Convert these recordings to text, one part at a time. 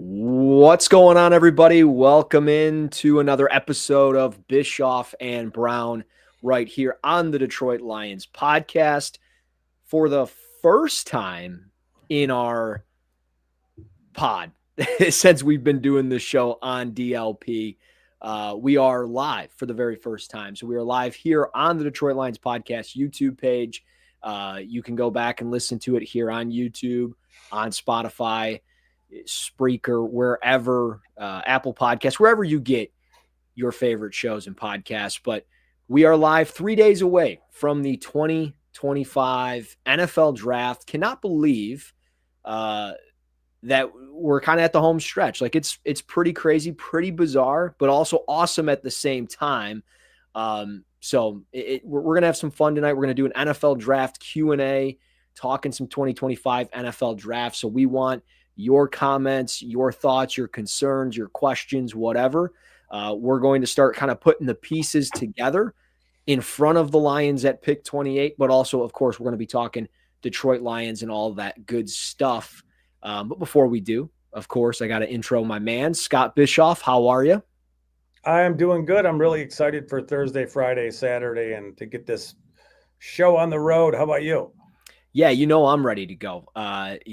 What's going on, everybody? Welcome in to another episode of Bischoff and Brown right here on the Detroit Lions podcast. For the first time in our pod since we've been doing this show on DLP, we are live for the very first time. So we are live here on the Detroit Lions podcast YouTube page. You can go back and listen to it here on YouTube, on Spotify, Spreaker, wherever, Apple Podcasts, wherever you get your favorite shows and podcasts. But we are live 3 days away from the 2025 NFL Draft. Cannot believe that we're kind of at the home stretch. Like it's pretty crazy, pretty bizarre, but also awesome at the same time. So we're going to have some fun tonight. We're going to do an NFL Draft Q&A, talking some 2025 NFL Draft. So we want your comments, your thoughts, your concerns, your questions, whatever. We're going to start kind of putting the pieces together in front of the Lions at pick 28, but also, of course, we're going to be talking Detroit Lions and all that good stuff. But before we do, of course, I got to intro my man, Scott Bischoff. How are you? I am doing good. I'm really excited for Thursday, Friday, Saturday, and to get this show on the road. How about you? Yeah, I'm ready to go.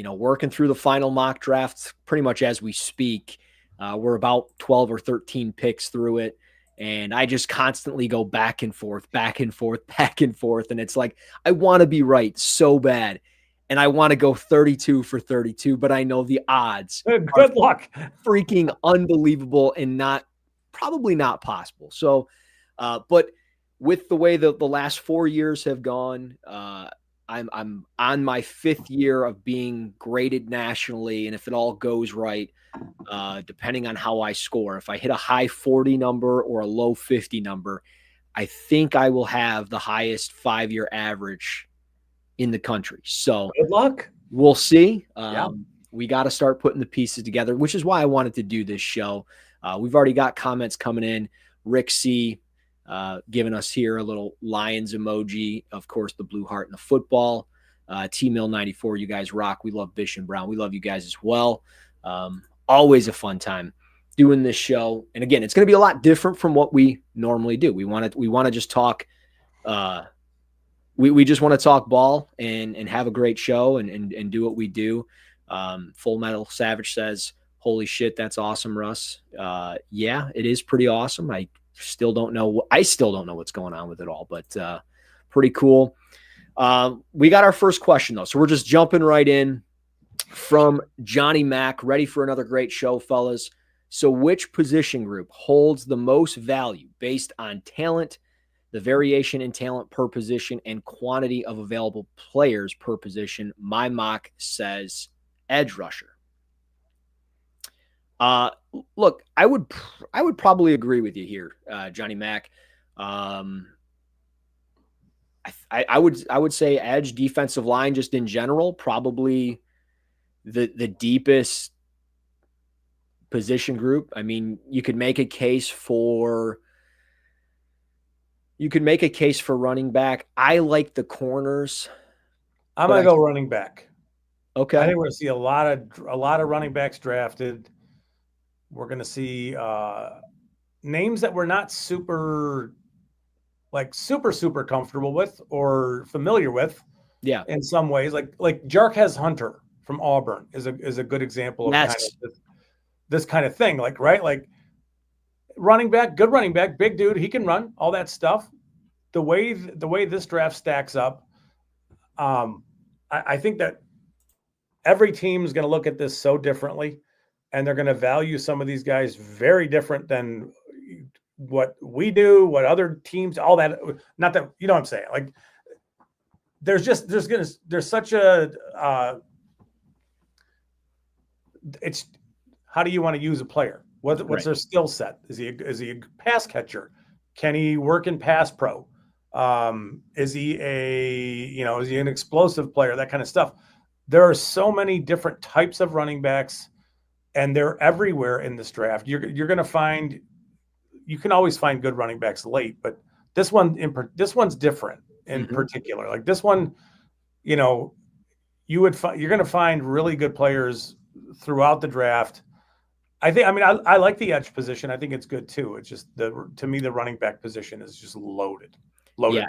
Working through the final mock drafts pretty much as we speak. We're about 12 or 13 picks through it, and I just constantly go back and forth. And it's like, I want to be right so bad, and I want to go 32 for 32, but I know the odds Good luck. Freaking unbelievable and probably not possible. So, but with the way the last 4 years have gone, I'm on my fifth year of being graded nationally. And if it all goes right, depending on how I score, if I hit a high 40 number or a low 50 number, I think I will have the highest 5-year average in the country. So good luck. We'll see. Yeah. We got to start putting the pieces together, which is why I wanted to do this show. We've already got comments coming in. Rick C. Giving us here a little Lions emoji, of course, the blue heart and the football. T-Mill 94, you guys rock. We love Bisch and Brown. We love you guys as well. Always a fun time doing this show. And again, it's going to be a lot different from what we normally do. We want to just talk. We just want to talk ball and have a great show and do what we do. Full Metal Savage says, "Holy shit, that's awesome, Russ." Yeah, it is pretty awesome. I still don't know what's going on with it all, but pretty cool. We got our first question, though, so we're just jumping right in from Johnny Mack. Ready for another great show, fellas. So which position group holds the most value based on talent, the variation in talent per position, and quantity of available players per position? My mock says edge rusher. Look, I would probably agree with you here, Johnny Mack. I would say edge, defensive line, just in general, probably the deepest position group. I mean, you could make a case for running back. I like the corners. I'm gonna go running back. Okay. I think we're gonna see a lot of running backs drafted. We're going to see names that we're not super comfortable with or familiar with. Yeah. In some ways, like Jarquez Hunter from Auburn is a good example of this kind of thing. Like, right. Like running back, good running back, big dude. He can run all that stuff. The way this draft stacks up, I think that every team is going to look at this so differently. And they're going to value some of these guys very different than what we do, what other teams, all that. Not that, you know what I'm saying? Like, there's such a, it's how do you want to use a player? What's their skill set? Is he a pass catcher? Can he work in pass pro? Is he an explosive player? That kind of stuff. There are so many different types of running backs. And they're everywhere in this draft. You're going to find, you can always find good running backs late, but this one's different in particular. Like this one, you're going to find really good players throughout the draft. I like the edge position. I think it's good too. It's just to me, the running back position is just loaded. Yeah.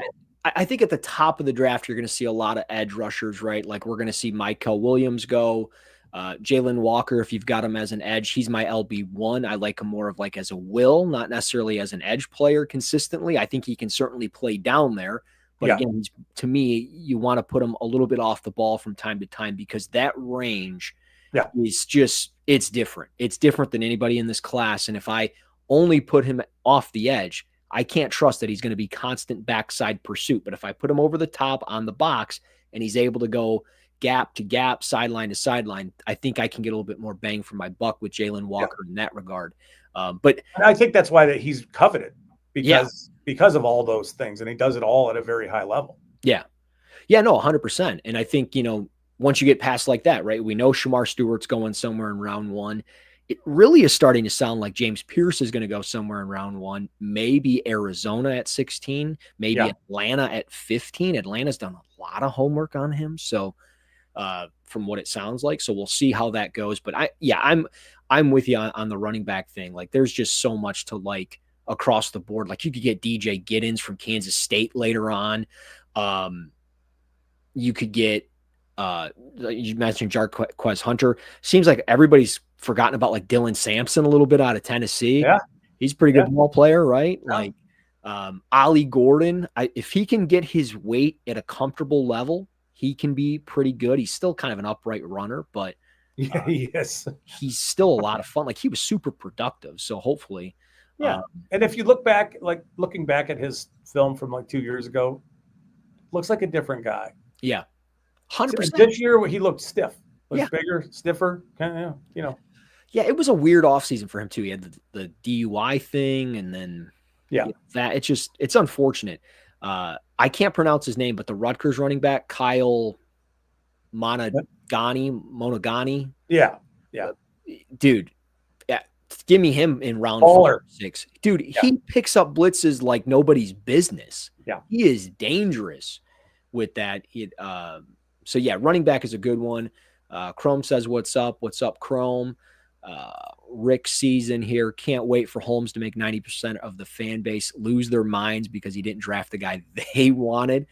I think at the top of the draft, you're going to see a lot of edge rushers, right? Like we're going to see Michael Williams go, Jalen Walker. If you've got him as an edge, he's my LB1. I like him more of like as a will, not necessarily as an edge player consistently. I think he can certainly play down there. But again, to me, you want to put him a little bit off the ball from time to time because that range is just, it's different. It's different than anybody in this class. And if I only put him off the edge, I can't trust that he's going to be constant backside pursuit. But if I put him over the top on the box and he's able to go gap to gap, sideline to sideline, I think I can get a little bit more bang for my buck with Jalen Walker in that regard. But and I think that's why he's coveted because of all those things. And he does it all at a very high level. Yeah. Yeah, no, 100%. And I think, once you get past like that, right, we know Shamar Stewart's going somewhere in round 1. It really is starting to sound like James Pierce is going to go somewhere in round 1, maybe Arizona at 16, maybe Atlanta at 15. Atlanta's done a lot of homework on him. So from what it sounds like, so we'll see how that goes. But I'm with you on the running back thing. Like there's just so much to like across the board. Like you could get DJ Giddens from Kansas State later on. You could get, you mentioned Jarquez Hunter. Seems like everybody's forgotten about like Dylan Sampson a little bit out of Tennessee. Yeah. He's a pretty good ball player, right? Yeah. Like Ollie Gordon, if he can get his weight at a comfortable level, he can be pretty good. He's still kind of an upright runner, but yes, he's still a lot of fun. Like he was super productive. So hopefully. Yeah. And if you look back, like looking back at his film from like 2 years ago, looks like a different guy. Yeah. 100%. This year, he looked stiff. Looked bigger, stiffer, kind of, Yeah, it was a weird offseason for him, too. He had the DUI thing, and then that it's unfortunate. I can't pronounce his name, but the Rutgers running back, Kyle Monagani. Yeah. Dude, give me him in round 6. Dude, he picks up blitzes like nobody's business. Yeah. He is dangerous with that. So, running back is a good one. Chrome says, what's up? What's up, Chrome? Rick season here. Can't wait for Holmes to make 90% of the fan base lose their minds because he didn't draft the guy they wanted.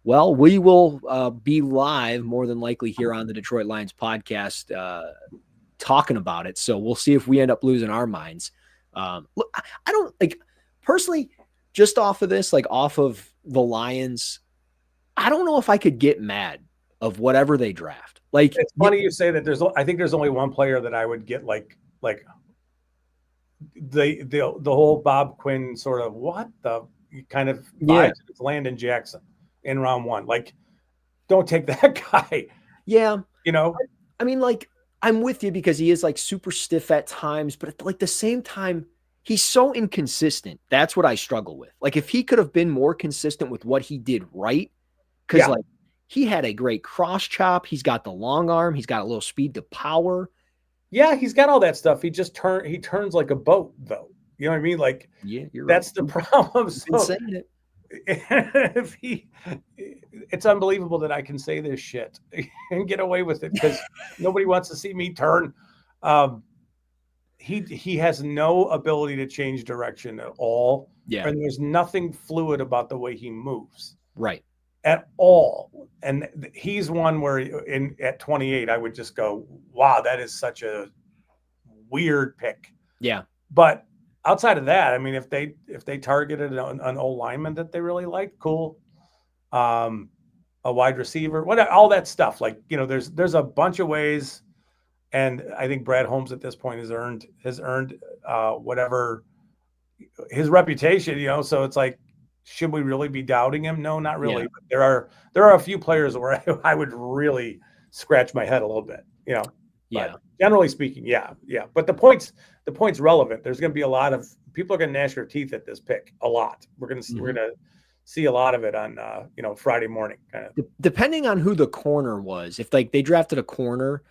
Well, we will be live more than likely here on the Detroit Lions podcast talking about it. So we'll see if we end up losing our minds. Look, I don't like personally just off of this, like off of the Lions, I don't know if I could get mad of whatever they draft. Like it's funny you say that. I think there's only one player that I would get like the whole Bob Quinn sort of what the kind of vibes. It's Landon Jackson in round 1. Like, don't take that guy. Yeah, I mean, like I'm with you because he is like super stiff at times, but at like the same time, he's so inconsistent. That's what I struggle with. Like if he could have been more consistent with what he did right, because like he had a great cross chop. He's got the long arm. He's got a little speed to power. Yeah, he's got all that stuff. He turns like a boat, though. You know what I mean? Like, that's the problem. So, it's unbelievable that I can say this shit and get away with it because nobody wants to see me turn. He has no ability to change direction at all. Yeah, and there's nothing fluid about the way he moves. Right. At all. And he's one where at 28, I would just go, wow, that is such a weird pick. Yeah. But outside of that, I mean, if they targeted an old lineman that they really liked, cool. A wide receiver, all that stuff. Like, there's a bunch of ways. And I think Brad Holmes at this point has earned whatever his reputation, so it's like, should we really be doubting him? No, not really. Yeah. But there are a few players where I would really scratch my head a little bit, Yeah. But generally speaking, yeah. But the point's relevant. There's going to be a lot of people are going to gnash their teeth at this pick a lot. We're going to see a lot of it on Friday morning. Kind of depending on who the corner was. If like they drafted a corner,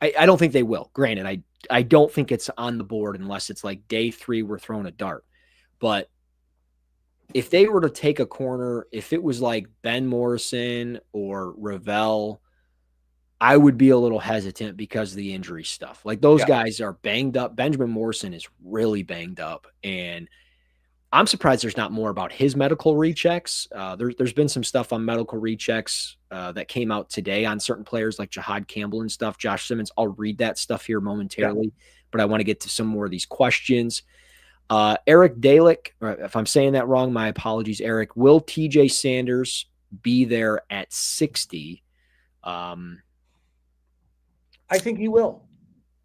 I don't think they will. Granted, I don't think it's on the board unless it's like day 3 we're throwing a dart. But if they were to take a corner, if it was like Ben Morrison or Ravel, I would be a little hesitant because of the injury stuff. Like those guys are banged up. Benjamin Morrison is really banged up, and I'm surprised there's not more about his medical rechecks. There's been some stuff on medical rechecks that came out today on certain players like Jahad Campbell and stuff. Josh Simmons, I'll read that stuff here momentarily, but I want to get to some more of these questions. Eric Dalick, if I'm saying that wrong, my apologies, Eric. Will TJ Sanders be there at 60? I think he will.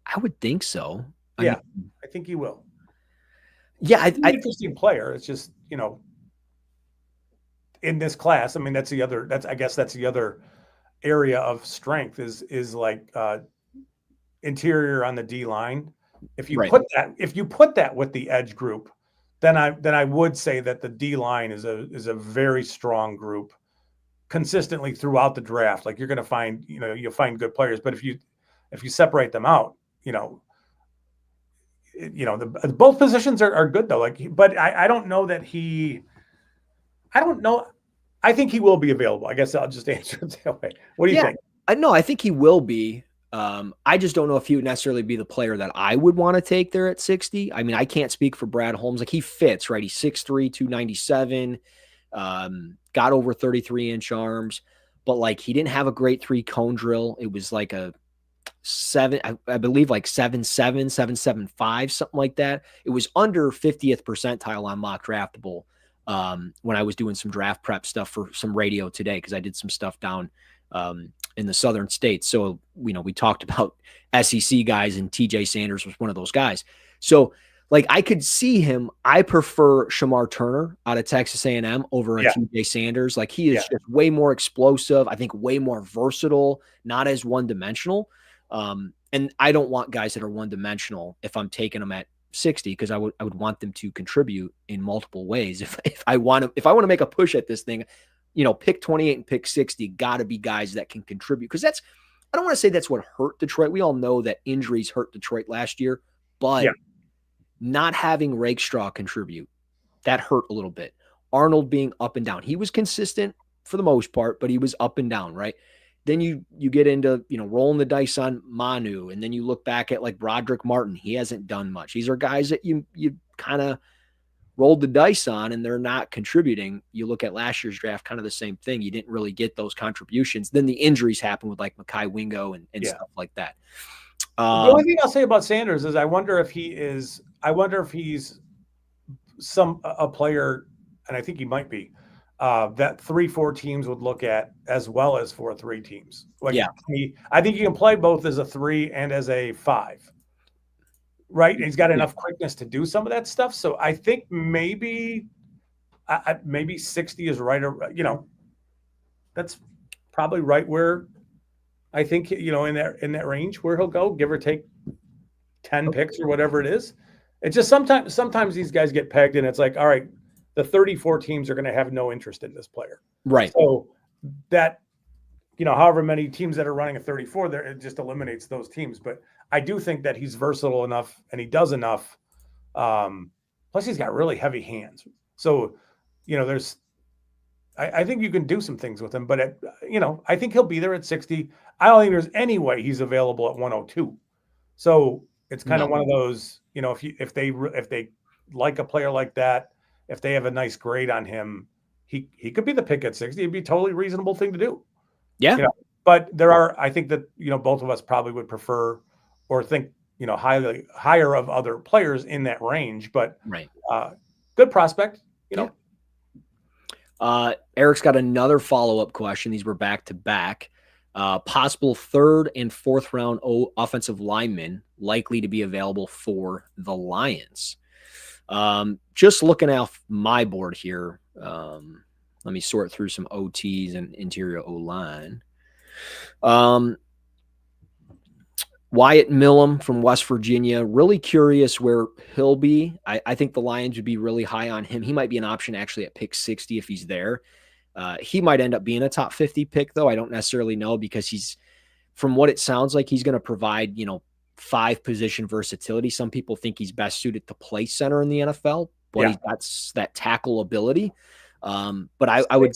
I would think so. I think he will. Yeah, He's an interesting player. It's just, in this class, I mean, that's the other area of strength is like interior on the D line. If you put that with the edge group, then I would say that the D line is a very strong group consistently throughout the draft. Like you're going to find, you'll find good players, but if you separate them out, both positions are good though. But I don't know that I don't know. I think he will be available. I guess I'll just answer it that way. What do you think? I think he will be. I just don't know if he would necessarily be the player that I would want to take there at 60. I mean, I can't speak for Brad Holmes. Like he fits, right? He's 6'3", 297, got over 33-inch arms, but like he didn't have a great 3-cone drill. It was like a 7, I believe like 7.7, 7.75, something like that. It was under 50th percentile on Mock Draftable when I was doing some draft prep stuff for some radio today, because I did some stuff down in the southern states. So, we talked about SEC guys, and TJ Sanders was one of those guys. So like I could see him. I prefer Shamar Turner out of Texas A&M over a TJ Sanders. Like he is just way more explosive. I think way more versatile, not as one-dimensional. And I don't want guys that are one-dimensional if I'm taking them at 60, because I would want them to contribute in multiple ways. If I want to make a push at this thing, pick 28 and pick 60 got to be guys that can contribute, because I don't want to say that's what hurt Detroit. We all know that injuries hurt Detroit last year, but not having Rakestraw contribute, that hurt a little bit. Arnold being up and down. He was consistent for the most part, but he was up and down, right? Then you get into, rolling the dice on Manu, and then you look back at like Broderick Martin. He hasn't done much. These are guys that you kind of rolled the dice on, and they're not contributing. You look at last year's draft, kind of the same thing. You didn't really get those contributions. Then the injuries happen with like Mekhi Wingo and stuff like that. The only thing I'll say about Sanders is I wonder if he's a player, and I think he might be, that 3-4 teams would look at as well as 4-3 teams. I think he can play both as a 3 and as a 5. Right. He's got enough quickness to do some of that stuff. So I think maybe 60 is right. That's probably right where I think, in that range where he'll go, give or take 10 picks or whatever it is. It's just sometimes these guys get pegged, and it's like, all right, the 34 teams are going to have no interest in this player. Right. So that, however many teams that are running a 34 there, it just eliminates those teams. But I do think that he's versatile enough, and he does enough. Plus he's got really heavy hands. So, I think you can do some things with him, but I think he'll be there at 60. I don't think there's any way he's available at 102. So it's kind of one of those, if they like a player like that, if they have a nice grade on him, he could be the pick at 60. It'd be a totally reasonable thing to do. Yeah. But I think that, both of us probably would prefer or think, higher of other players in that range, but good prospect, Eric's got another follow-up question. These were back to back. Possible 3rd and 4th round offensive linemen likely to be available for the Lions. Just looking off my board here. Let me sort through some OTs and interior O-line. Wyatt Millum from West Virginia. Really curious where he'll be. I think the Lions would be really high on him. He might be an option actually at pick 60 if he's there. He might end up being a top 50 pick, though. I don't necessarily know, because from what it sounds like, he's going to provide, 5 position versatility. Some people think he's best suited to play center in the NFL, but he's got that tackle ability. But I would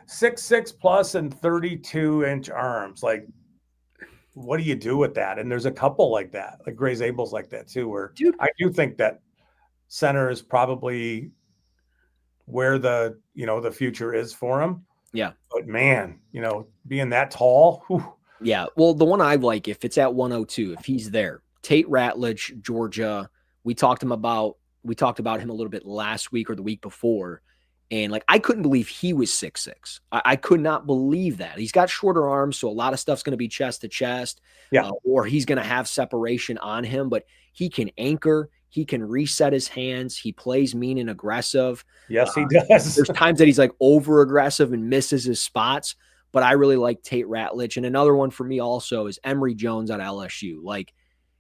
6'6" plus and 32-inch arms. Like what do you do with that? And there's a couple like that, like Gray's Abel's like that too, where Dude, I do think that center is probably where the future is for him. yeah. But man, being that tall, whew. Yeah. Well, the one I like, if it's at 102, if he's there, Tate Ratledge, Georgia. We talked about him a little bit last week or the week before. And like, I couldn't believe he was 6'6". I could not believe that. He's got shorter arms, so a lot of stuff's going to be chest to chest, or he's going to have separation on him, but he can anchor. He can reset his hands. He plays mean and aggressive. Yes, he does. There's times that he's like over aggressive and misses his spots, but I really like Tate Ratledge. And another one for me also is Emory Jones at LSU. Like,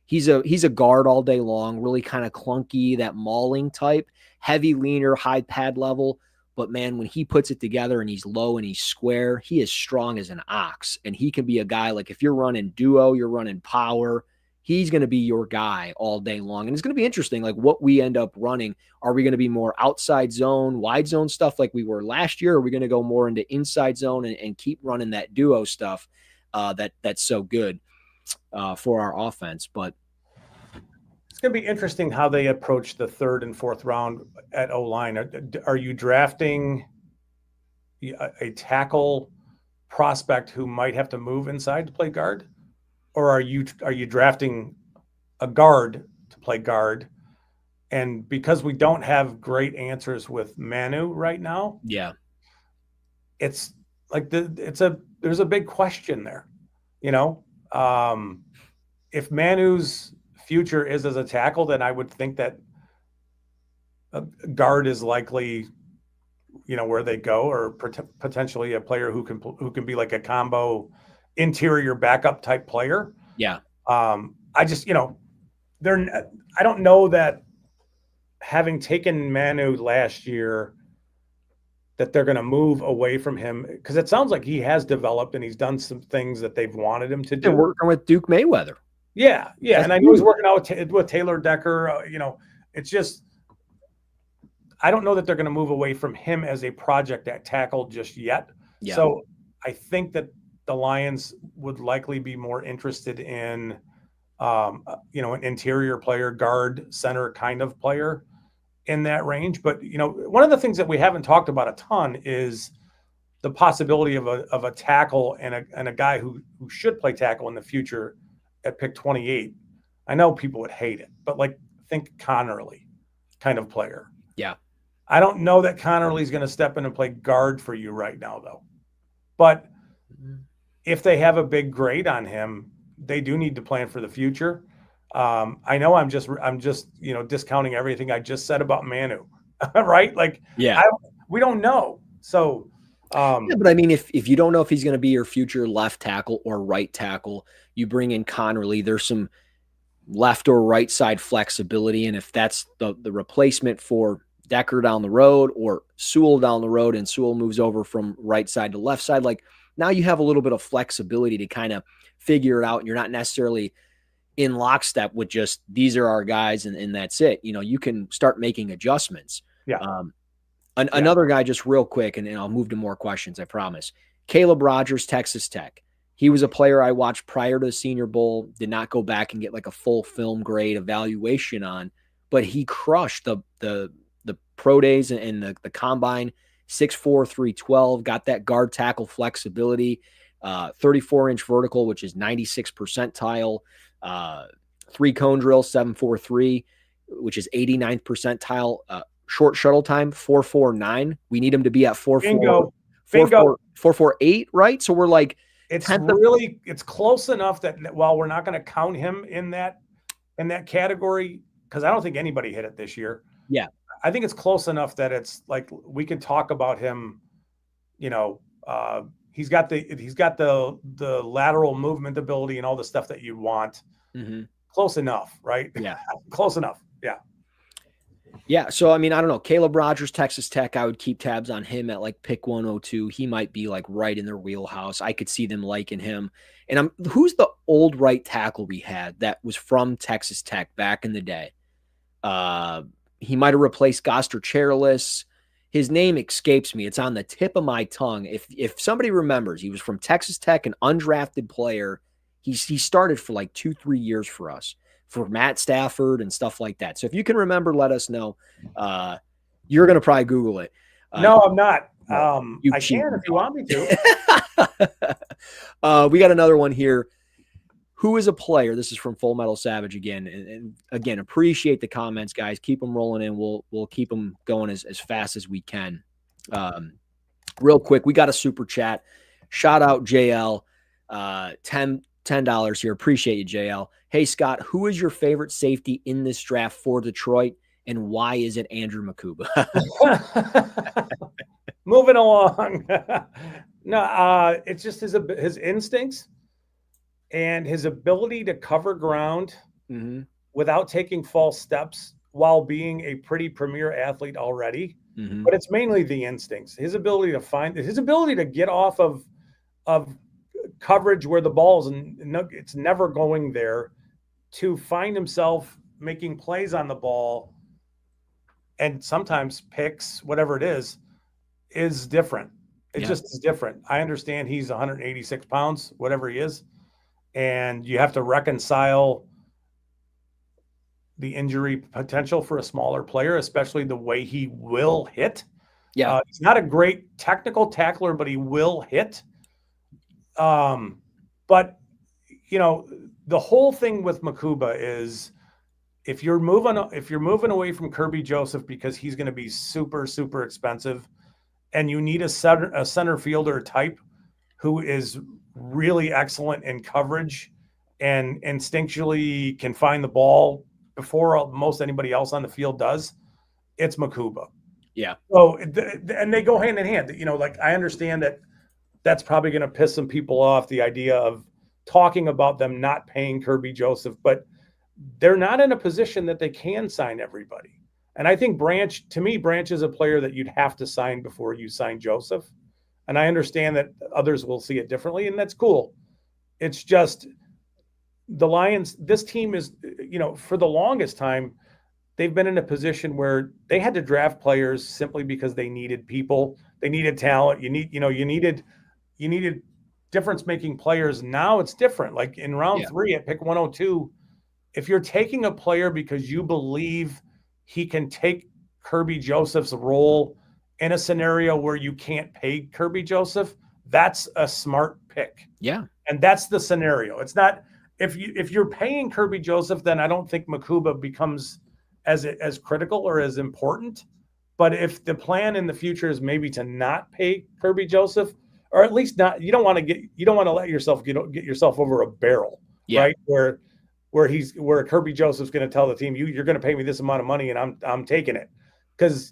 he's a guard all day long, really kind of clunky, that mauling type, heavy leaner, high pad level. But man, when he puts it together and he's low and he's square, he is strong as an ox. And he can be a guy, like if you're running duo, you're running power, he's going to be your guy all day long. And it's going to be interesting, like what we end up running. Are we going to be more outside zone, wide zone stuff like we were last year? Or are we going to go more into inside zone and keep running that duo stuff that's so good for our offense? But it's going to be interesting how they approach the third and fourth round at O-line. Are you drafting a tackle prospect who might have to move inside to play guard? Or are you drafting a guard to play guard? And because we don't have great answers with Manu right now, yeah, it's like there's a big question there. If Manu's future is as a tackle, then I would think that a guard is likely, where they go, or potentially a player who can be like a combo interior backup type player. Yeah. I just, I don't know that having taken Manu last year that they're going to move away from him, because it sounds like he has developed and he's done some things that they've wanted him to do. They're working with Duke Mayweather. Yeah. And I know he's working out with Taylor Decker. It's just, I don't know that they're going to move away from him as a project at tackle just yet. Yeah. So I think that the Lions would likely be more interested in, an interior player, guard, center kind of player in that range. But, one of the things that we haven't talked about a ton is the possibility of a tackle and a guy who should play tackle in the future at pick 28. I know people would hate it, but think Connerly kind of player. Yeah. I don't know that Connerly's going to step in and play guard for you right now, though. But if they have a big grade on him, they do need to plan for the future. I know I'm just discounting everything I just said about Manu, right? We don't know. So, but I mean, if you don't know if he's going to be your future left tackle or right tackle, you bring in Connerly. There's some left or right side flexibility, and if that's the replacement for Decker down the road or Sewell down the road, and Sewell moves over from right side to left side, now you have a little bit of flexibility to kind of figure it out, and you're not necessarily in lockstep with just these are our guys and that's it. You can start making adjustments. Yeah. Another guy, just real quick, and I'll move to more questions, I promise. Caleb Rogers, Texas Tech. He was a player I watched prior to the Senior Bowl, did not go back and get a full film grade evaluation on, but he crushed the pro days and the combine. 6'4", 312, got that guard tackle flexibility, 34-inch vertical, which is 96 percentile, 3-cone drill, 7.43, which is 89th percentile, short shuttle time, 4.49. We need him to be at 4.48, right? So we're it's close enough that while we're not going to count him in that category, because I don't think anybody hit it this year. Yeah. I think it's close enough that it's we can talk about him. He's got the lateral movement ability and all the stuff that you want. Mm-hmm. Close enough, right? Yeah. Close enough. Yeah. Yeah. So, I mean, I don't know. Caleb Rogers, Texas Tech, I would keep tabs on him at pick 102. He might be right in their wheelhouse. I could see them liking him. And who's the old right tackle we had that was from Texas Tech back in the day? He might have replaced Goster Chairless. His name escapes me. It's on the tip of my tongue. If somebody remembers, he was from Texas Tech, an undrafted player. He started for like 2-3 years for us, for Matt Stafford and stuff like that. So if you can remember, let us know. You're going to probably Google it. No, I'm not. You I can if you want me to. We got another one here. Who is a player? This is from Full Metal Savage again. And again, appreciate the comments, guys. Keep them rolling in. We'll keep them going as fast as we can. Real quick, we got a super chat. Shout out JL. $10 here. Appreciate you, JL. Hey, Scott, who is your favorite safety in this draft for Detroit, and why is it Andrew Makuba? Moving along. No, it's just his instincts and his ability to cover ground without taking false steps while being a pretty premier athlete already. But it's mainly the instincts. His ability to get off of coverage where the ball's it's never going there, to find himself making plays on the ball and sometimes picks, whatever it is different. It just is different. I understand he's 186 pounds, whatever he is, and you have to reconcile the injury potential for a smaller player, especially the way he will hit. Yeah. He's not a great technical tackler, but he will hit. But the whole thing with Makuba is if you're moving away from Kirby Joseph because he's going to be super, super expensive, and you need a center fielder type who is really excellent in coverage and instinctually can find the ball before most anybody else on the field does, it's Makuba. Yeah. So, and they go hand in hand. Like, I understand that that's probably going to piss some people off, the idea of talking about them not paying Kirby Joseph, but they're not in a position that they can sign everybody. And I think Branch is a player that you'd have to sign before you sign Joseph. And I understand that others will see it differently, and that's cool. It's just the Lions, this team is, for the longest time, they've been in a position where they had to draft players simply because they needed people. They needed talent. You needed difference-making players. Now it's different. Like in round 3 at pick 102, if you're taking a player because you believe he can take Kirby Joseph's role in a scenario where you can't pay Kirby Joseph, that's a smart pick. Yeah. And that's the scenario. It's not if you're paying Kirby Joseph, then I don't think Makuba becomes as critical or as important. But if the plan in the future is maybe to not pay Kirby Joseph, or at least not, you don't want to let yourself get yourself over a barrel, right? Where Kirby Joseph's going to tell the team, you're going to pay me this amount of money and I'm taking it, because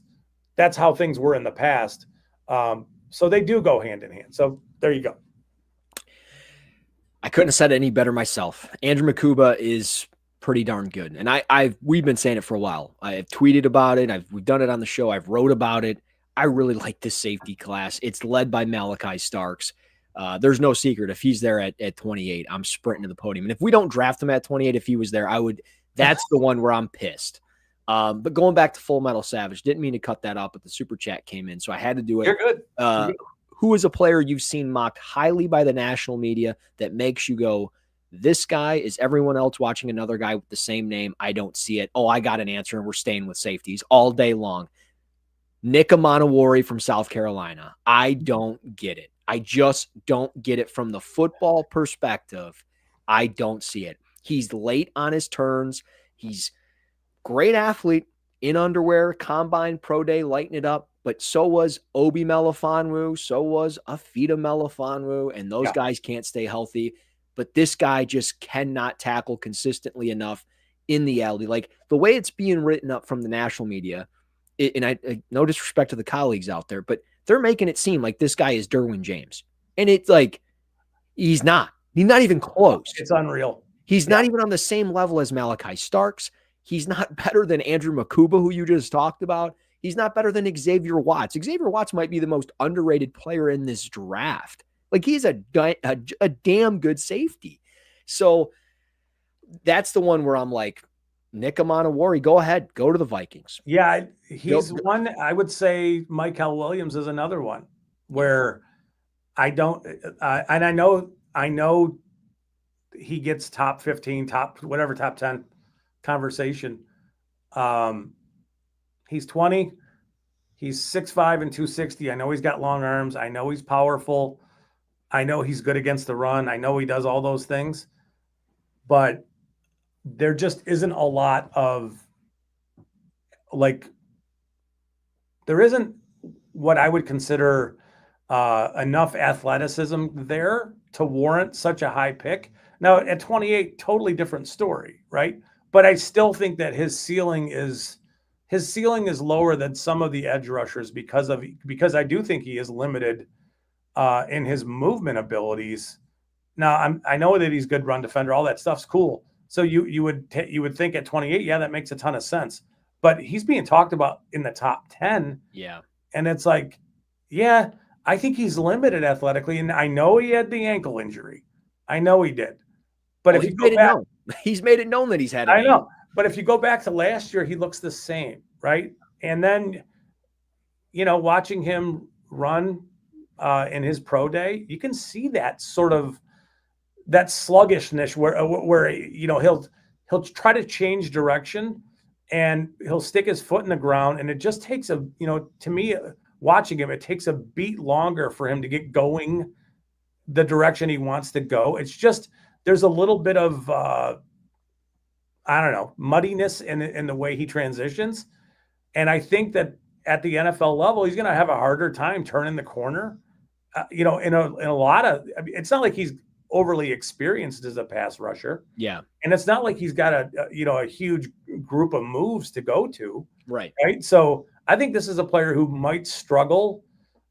that's how things were in the past. So they do go hand in hand. So there you go. I couldn't have said it any better myself. Andrew Makuba is pretty darn good. And we've been saying it for a while. I've tweeted about it. We've done it on the show. I've wrote about it. I really like this safety class. It's led by Malachi Starks. There's no secret. If he's there at 28, I'm sprinting to the podium. And if we don't draft him at 28, if he was there, that's the one where I'm pissed. But going back to Full Metal Savage, didn't mean to cut that off, but the super chat came in, so I had to do it. You're good. You're good. Who is a player you've seen mocked highly by the national media that makes you go, this guy is everyone else watching another guy with the same name? I don't see it. Oh, I got an answer, and we're staying with safeties all day long. Nick Amanawari from South Carolina. I don't get it. I just don't get it from the football perspective. I don't see it. He's late on his turns. He's great athlete in underwear, combine, pro day, lighting it up. But so was Obi Melifonwu. So was Afita Melifonwu. And those guys can't stay healthy. But this guy just cannot tackle consistently enough in the alley. Like the way it's being written up from the national media, and I no disrespect to the colleagues out there, but they're making it seem like this guy is Derwin James. And it's like, he's not. He's not even close. It's unreal. He's not even on the same level as Malachi Starks. He's not better than Andrew Makuba, who you just talked about. He's not better than Xavier Watts. Xavier Watts might be the most underrated player in this draft. Like, he's a damn good safety. So that's the one where I'm like, Nick Amanawari, go ahead. Go to the Vikings. Yeah, he's one. I would say Michael Williams is another one where I don't and I know he gets top 15, top 10 conversation. He's 20. He's 6'5" and 260. I know he's got long arms. I know he's powerful. I know he's good against the run. I know he does all those things. But there just isn't a lot of, like, there isn't what I would consider enough athleticism there to warrant such a high pick. Now, at 28, totally different story, right? But I still think that his ceiling is lower than some of the edge rushers because I do think he is limited in his movement abilities. Now, I know that he's good run defender. All that stuff's cool. So you would think at 28, yeah, that makes a ton of sense. But he's being talked about in the top 10. Yeah. And it's like, yeah, I think he's limited athletically. And I know he had the ankle injury. I know he did. But if you go back, he's made it known that he's had it. I know. But if you go back to last year, he looks the same, right? And then, watching him run in his pro day, you can see that sort of that sluggishness where he'll try to change direction and he'll stick his foot in the ground, and it just takes to me, watching him, it takes a beat longer for him to get going the direction he wants to go. It's just there's a little bit of muddiness in the way he transitions, and I think that at the NFL level, he's going to have a harder time turning the corner. In a lot of, it's not like he's overly experienced as a pass rusher. Yeah. And it's not like he's got a huge group of moves to go to. Right. Right. So I think this is a player who might struggle.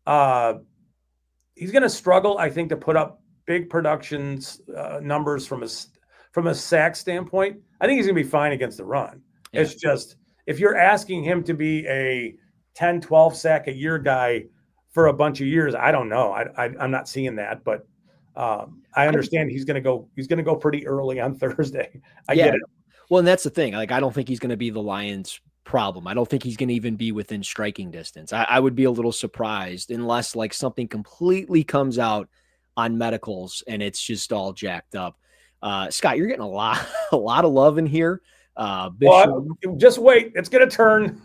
He's going to struggle, I think, to put up big productions numbers from a sack standpoint. I think he's going to be fine against the run. Yeah. It's just, if you're asking him to be a 10, 12 sack a year guy for a bunch of years, I don't know. I'm not seeing that, but I understand he's going to go pretty early on Thursday. I get it. Well, and that's the thing. Like, I don't think he's going to be the Lions' problem. I don't think he's going to even be within striking distance. I would be a little surprised unless like something completely comes out on medicals and it's just all jacked up. Scott, you're getting a lot of love in here. Well, just wait. It's going to turn.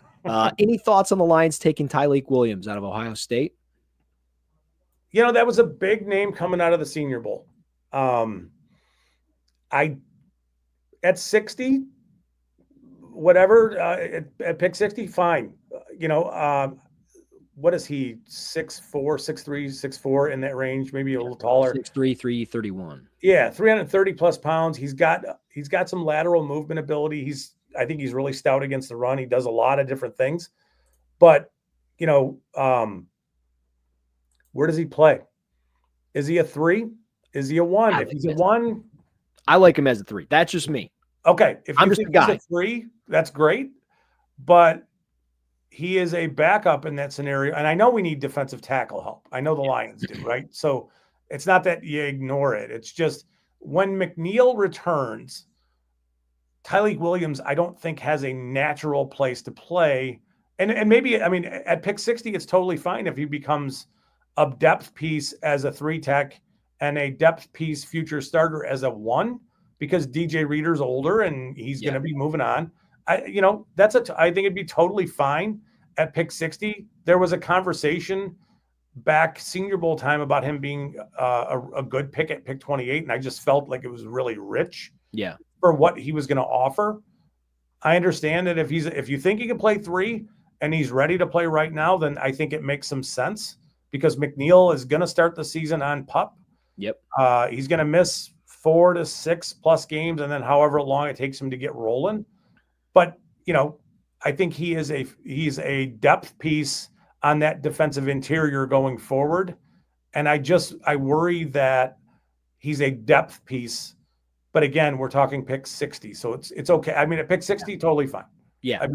Any thoughts on the Lions taking Tyleik Williams out of Ohio State? That was a big name coming out of the Senior Bowl. At 60, whatever, at pick 60, fine. What is he? 6'4", 6'3", 6'4", in that range, maybe a little taller. 6'3", 331. Yeah, 330 plus pounds. He's got some lateral movement ability. I think he's really stout against the run. He does a lot of different things. But, where does he play? Is he a 3? Is he a 1? If he's a 1, I like him as a 3. That's just me. Okay. If I'm just a guy. He's a 3, that's great. But he is a backup in that scenario. And I know we need defensive tackle help. I know the Lions do, right? So it's not that you ignore it. It's just when McNeil returns, Tyleik Williams, I don't think has a natural place to play. And maybe, at pick 60, it's totally fine if he becomes a depth piece as a 3 tech and a depth piece future starter as a 1, because DJ Reader's older and he's going to be moving on. I think it'd be totally fine at pick 60. There was a conversation back Senior Bowl time about him being a good pick at pick 28. And I just felt like it was really rich for what he was going to offer. I understand that if you think he can play 3 and he's ready to play right now, then I think it makes some sense, because McNeil is going to start the season on PUP. Yep. He's going to miss 4 to 6 plus games, and then however long it takes him to get rolling. But, I think he's a depth piece on that defensive interior going forward. And I worry that he's a depth piece. But again, we're talking pick 60. So it's okay. At pick 60, totally fine. Yeah.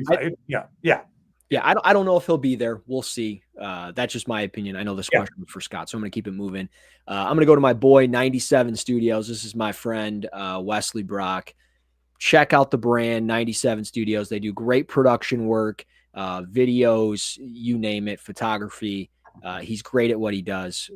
Yeah, I don't know if he'll be there. We'll see. That's just my opinion. I know this question was for Scott, so I'm going to keep it moving. I'm going to go to my boy 97 Studios. This is my friend Wesley Brock. Check out the brand 97 Studios. They do great production work, videos, you name it, photography. He's great at what he does.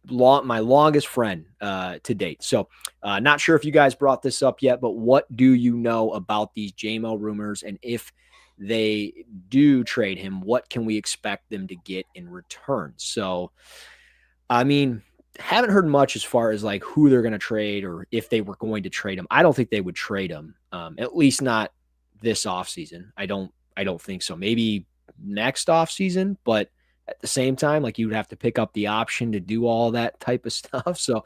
my longest friend to date. So not sure if you guys brought this up yet, but what do you know about these JMO rumors? And if they do trade him, what can we expect them to get in return? So, I mean, haven't heard much as far as like who they're going to trade or if they were going to trade him. I don't think they would trade him, at least not this offseason. I don't think so. Maybe next offseason, but at the same time, like you would have to pick up the option to do all that type of stuff. So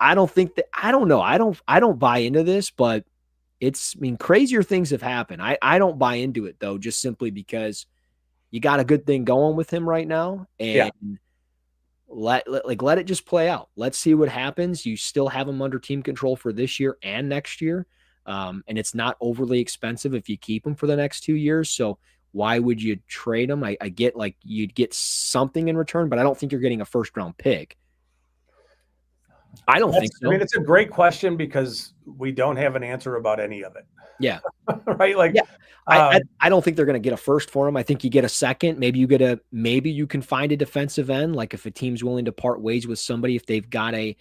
I don't think that, I don't know. I don't buy into this, but it's, I mean, crazier things have happened. I don't buy into it though, just simply because you got a good thing going with him right now. And let it just play out. Let's see what happens. You still have him under team control for this year and next year. And it's not overly expensive if you keep him for the next 2 years. So why would you trade him? I get like you'd get something in return, but I don't think you're getting a first round pick. I don't think so. I mean, it's a great question because we don't have an answer about any of it. Yeah. Right. Like, yeah. I don't think they're going to get a first for him. I think you get a second. Maybe you can find a defensive end. Like if a team's willing to part ways with somebody, if they've got a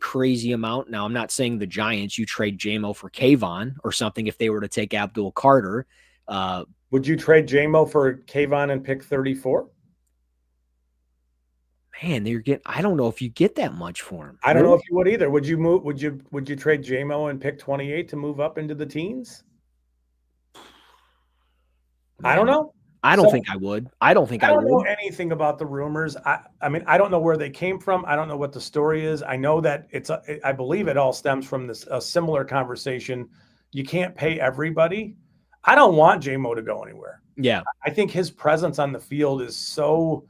crazy amount. Now, I'm not saying the Giants, you trade JMO for Kayvon or something if they were to take Abdul Carter. Would you trade JMO for Kayvon and pick 34? Man, I don't know if you get that much for him. I don't know if you would either. Would you trade JMO and pick 28 to move up into the teens? Man, I don't know. I don't think I would. I don't know anything about the rumors. I mean, I don't know where they came from. I don't know what the story is. I know that I believe it all stems from a similar conversation. You can't pay everybody. I don't want JMO to go anywhere. Yeah. I think his presence on the field is so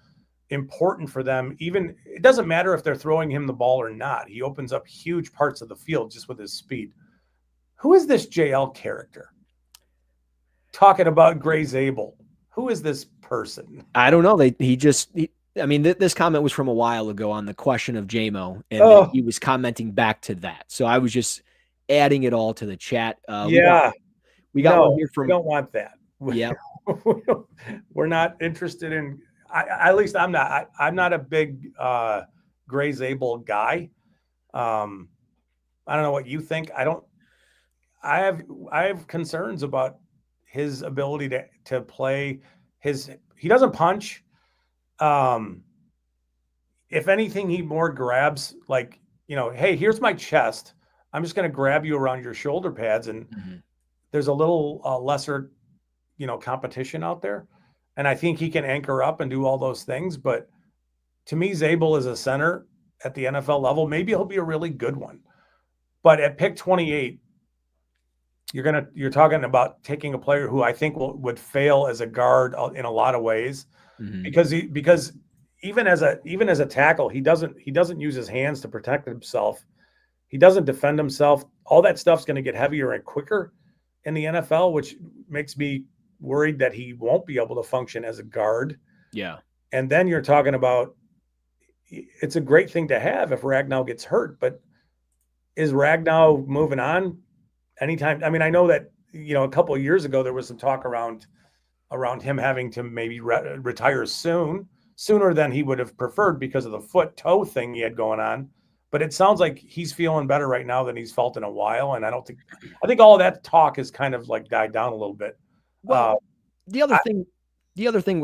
important for them. Even it doesn't matter if they're throwing him the ball or not. He opens up huge parts of the field just with his speed. Who is this JL character? Talking about Gray Zabel. Who is this person? I don't know. I mean, this comment was from a while ago on the question of JMO, and he was commenting back to that. So I was just adding it all to the chat. We got one here from. We don't want that. Yeah, we're not interested in. At least I'm not. I'm not a big Gray Zabel guy. I don't know what you think. I have concerns about his ability to play. He doesn't punch. If anything, he more grabs like, hey, here's my chest. I'm just going to grab you around your shoulder pads. And there's a little lesser, competition out there. And I think he can anchor up and do all those things. But to me, Zabel is a center at the NFL level. Maybe he'll be a really good one. But at pick 28, you're talking about taking a player who I think would fail as a guard in a lot of ways, because even as a tackle, he doesn't use his hands to protect himself. He doesn't defend himself. All that stuff's going to get heavier and quicker in the NFL, which makes me worried that he won't be able to function as a guard. Yeah. And then you're talking about, it's a great thing to have if Ragnow gets hurt, but is Ragnow moving on anytime? I mean, I know that, a couple of years ago, there was some talk around him having to maybe retire sooner than he would have preferred because of the foot-toe thing he had going on. But it sounds like he's feeling better right now than he's felt in a while. And I think all of that talk has kind of like died down a little bit. Well, the other thing,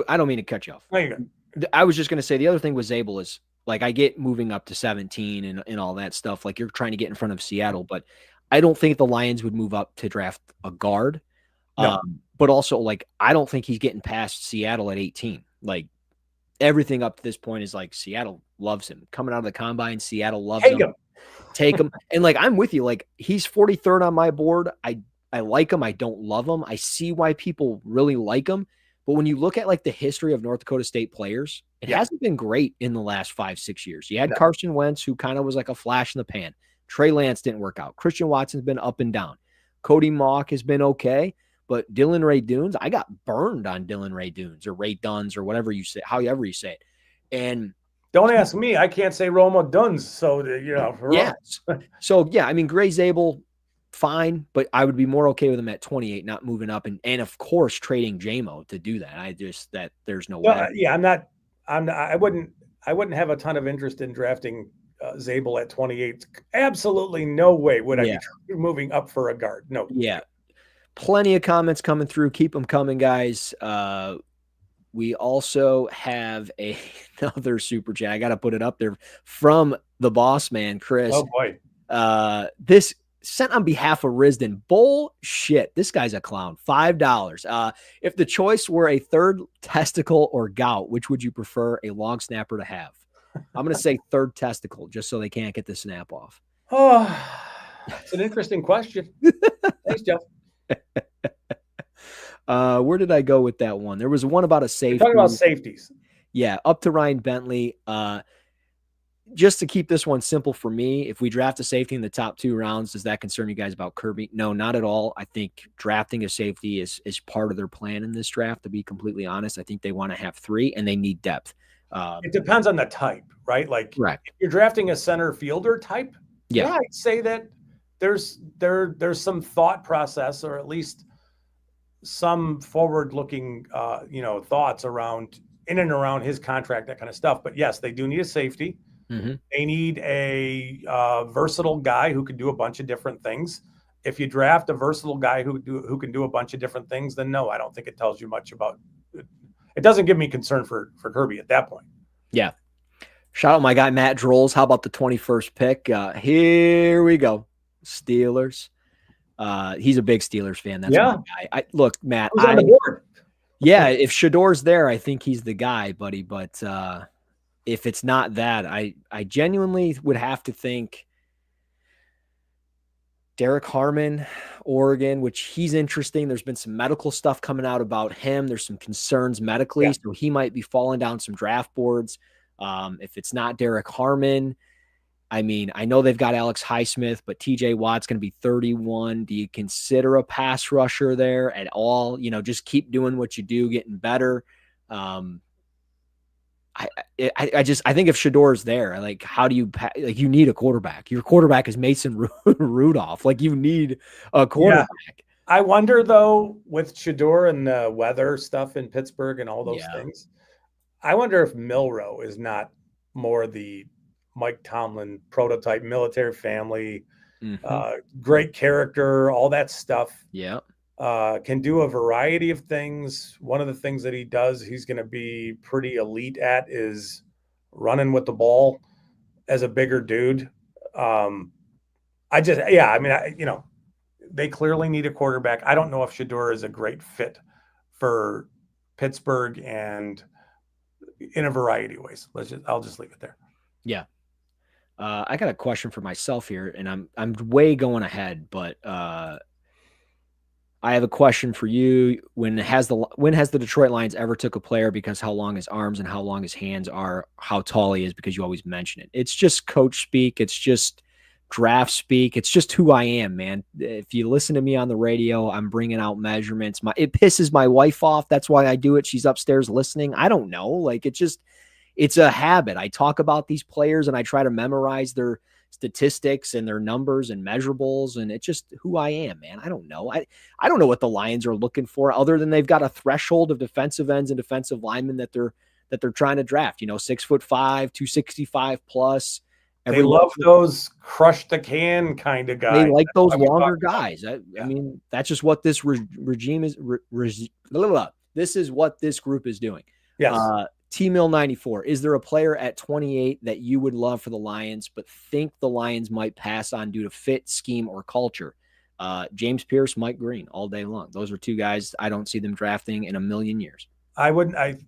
I don't mean to cut you off. No, you're good. I was just going to say the other thing with Zabel is, like, I get moving up to 17 and all that stuff. Like, you're trying to get in front of Seattle, but I don't think the Lions would move up to draft a guard. No. But also, like, I don't think he's getting past Seattle at 18. Like, everything up to this point is like Seattle loves him. Coming out of the combine, Seattle loves him. Take him. And, like, I'm with you. Like, he's 43rd on my board. I like him. I don't love him. I see why people really like him. But when you look at like the history of North Dakota State players, it hasn't been great in the last 5-6 years. You had Carson Wentz, who kind of was like a flash in the pan. Trey Lance didn't work out. Christian Watson's been up and down. Cody Mock has been okay. But Dylan Ray Dunes, I got burned on Dylan Ray Dunes or Ray Duns or whatever you say, however you say it. And don't ask me. I can't say Roma Duns. So, yeah. So, yeah, I mean, Gray Zabel, fine, but I would be more okay with him at 28, not moving up, and of course trading JMO to do that. There's no way. Yeah, I wouldn't have a ton of interest in drafting Zabel at 28. Absolutely no way would I Yeah. be moving up for a guard. No. Yeah. Plenty of comments coming through. Keep them coming, guys. We also have another super chat. I got to put it up there from the boss man, Chris. Oh boy. This sent on behalf of Risden. Bullshit. This guy's a clown. $5. If the choice were a third testicle or gout, which would you prefer a long snapper to have? I'm going to say third testicle just so they can't get the snap off. Oh, it's an interesting question. Thanks, Jeff. Where did I go with that one? There was one about a safety. Talking about safeties. Yeah, up to Ryan Bentley. Just to keep this one simple for me, if we draft a safety in the top 2 rounds, does that concern you guys about Kirby? No, not at all. I think drafting a safety is part of their plan in this draft, to be completely honest. I think they want to have 3 and they need depth. It depends on the type, right? Like correct. If you're drafting a center fielder type, yeah, I'd say that there's some thought process, or at least some forward-looking thoughts around in and around his contract, that kind of stuff. But yes, they do need a safety. Mm-hmm. They need a versatile guy who can do a bunch of different things. If you draft a versatile guy who can do a bunch of different things, then no, I don't think it tells you much about it. It doesn't give me concern for Kirby at that point. Yeah. Shout out my guy, Matt Drolls. How about the 21st pick? Here we go. Steelers. He's a big Steelers fan. That's my guy. Look, Matt. Who's on the board? Yeah, if Shador's there, I think he's the guy, buddy. But if it's not that, I genuinely would have to think Derek Harmon, Oregon, which he's interesting. There's been some medical stuff coming out about him. There's some concerns medically, so he might be falling down some draft boards. If it's not Derek Harmon, I mean, I know they've got Alex Highsmith, but TJ Watt's going to be 31. Do you consider a pass rusher there at all? Just keep doing what you do, getting better. I think if Shador's there, like, how do you you need a quarterback? Your quarterback is Mason Rudolph. Like, you need a quarterback. Yeah. I wonder though, with Shador and the weather stuff in Pittsburgh and all those things, I wonder if Milroe is not more the Mike Tomlin prototype, military family, great character, all that stuff. Yeah. Can do a variety of things. One of the things that he does, he's going to be pretty elite at, is running with the ball as a bigger dude. They clearly need a quarterback. I don't know if Shador is a great fit for Pittsburgh, and in a variety of ways. I'll just leave it there. Yeah. I got a question for myself here, and I'm way going ahead, but I have a question for you. When has the Detroit Lions ever took a player because how long his arms and how long his hands are, how tall he is, because you always mention it? It's just coach speak. It's just draft speak. It's just who I am, man. If you listen to me on the radio, I'm bringing out measurements. It pisses my wife off. That's why I do it. She's upstairs listening. I don't know. Like, it's a habit. I talk about these players and I try to memorize their statistics and their numbers and measurables, and it's just who I am, man. I don't know. I don't know what the Lions are looking for, other than they've got a threshold of defensive ends and defensive linemen that they're trying to draft. 6'5", 265 plus. They love those crush the can kind of guys. They like those longer guys. I mean, that's just what this regime is. This is what this group is doing. Yes. T-Mill 94. Is there a player at 28 that you would love for the Lions, but think the Lions might pass on due to fit, scheme, or culture? James Pierce, Mike Green, all day long. Those are 2 guys I don't see them drafting in a million years. I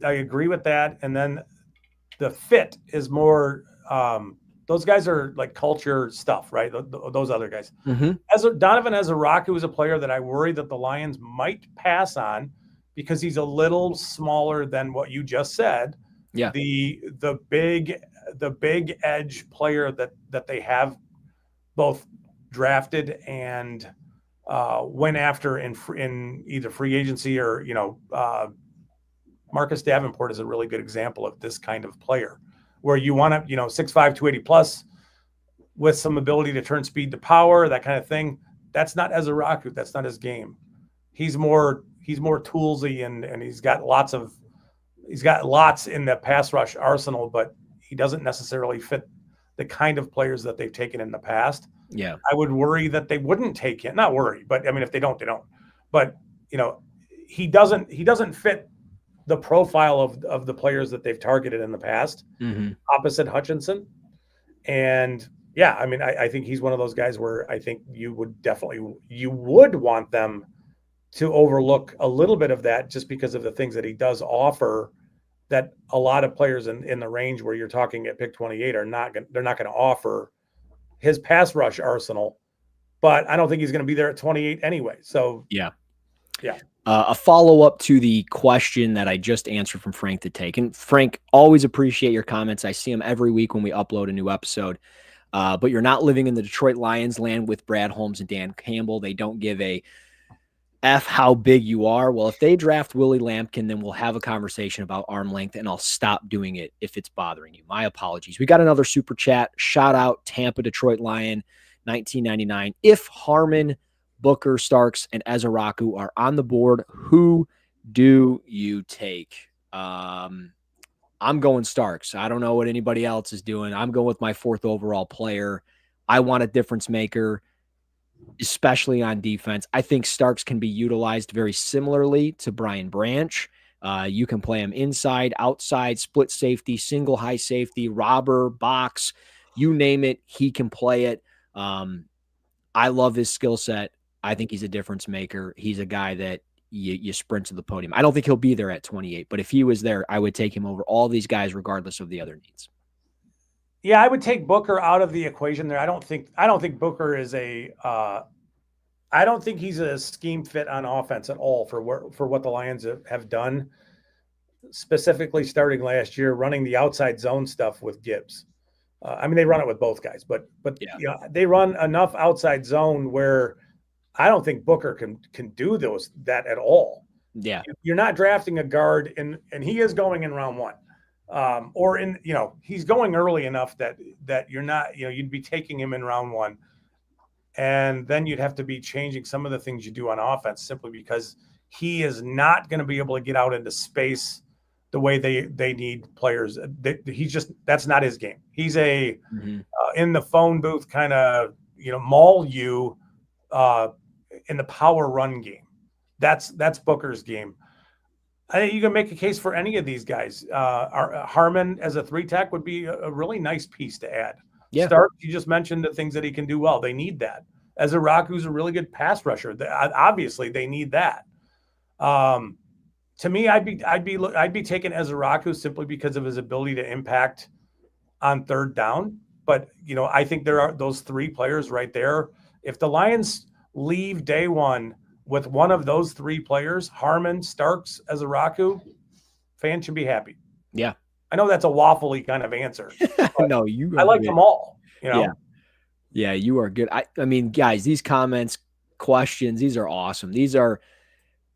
agree with that. And then the fit is more. Those guys are like culture stuff, right? Those other guys. Mm-hmm. Donovan Ezaraku is a player that I worry that the Lions might pass on, because he's a little smaller than what you just said. Yeah. The big edge player that they have both drafted and went after in either free agency or, Marcus Davenport is a really good example of this kind of player, where you want to, 6'5", 280 plus with some ability to turn speed to power, that kind of thing. That's not Ezaraku. That's not his game. He's more toolsy, and he's got lots in the pass rush arsenal, but he doesn't necessarily fit the kind of players that they've taken in the past. Yeah. I would worry that they wouldn't take him. Not worry, but I mean, if they don't, they don't. But he doesn't fit the profile of the players that they've targeted in the past, opposite Hutchinson. And yeah, I mean, I think he's one of those guys where I think you would want them to overlook a little bit of that just because of the things that he does offer that a lot of players in the range where you're talking at pick 28 they're not going to offer his pass rush arsenal, but I don't think he's going to be there at 28 anyway. So yeah. Yeah. A follow-up to the question that I just answered from Frank the Take. And Frank, always appreciate your comments. I see them every week when we upload a new episode. But you're not living in the Detroit Lions land with Brad Holmes and Dan Campbell. They don't give a F how big you are. Well, if they draft Willie Lampkin, then we'll have a conversation about arm length, and I'll stop doing it if it's bothering you. My apologies. We got another super chat. Shout out Tampa Detroit Lion 1999. If Harmon, Booker, Starks, and Ezeraku are on the board, who do you take? I'm going Starks. I don't know what anybody else is doing. I'm going with my 4th overall player. I want a difference maker, especially on defense. I think Starks can be utilized very similarly to Brian Branch. You can play him inside, outside, split safety, single high safety, robber, box, you name it, he can play it. I love his skill set. I think he's a difference maker. He's a guy that you sprint to the podium. I don't think he'll be there at 28, but if he was there, I would take him over all these guys, regardless of the other needs. Yeah, I would take Booker out of the equation there. I don't think Booker is I don't think he's a scheme fit on offense at all for what the Lions have done, specifically starting last year, running the outside zone stuff with Gibbs. I mean, they run it with both guys, but yeah. They run enough outside zone where I don't think Booker can do that at all. Yeah. You're not drafting a guard and he is going in round 1. Or he's going early enough that you're not, you'd be taking him in round 1. And then you'd have to be changing some of the things you do on offense simply because he is not going to be able to get out into space the way they need players. That's not his game. He's a in the phone booth kind of, maul you in the power run game. That's Booker's game. I think you can make a case for any of these guys. Harmon as a 3-tech would be a really nice piece to add. Yeah. Stark, you just mentioned the things that he can do well. They need that. Ezeraku's a really good pass rusher. Obviously, they need that. To me, I'd be taking Ezeraku simply because of his ability to impact on 3rd down. But I think there are those 3 players right there. If the Lions leave day 1 with one of those 3 players, Harmon, Starks, Ezeraku, fans should be happy. Yeah. I know that's a waffly kind of answer. No, I like them all. Yeah, you are good. I mean, guys, these comments, questions, these are awesome.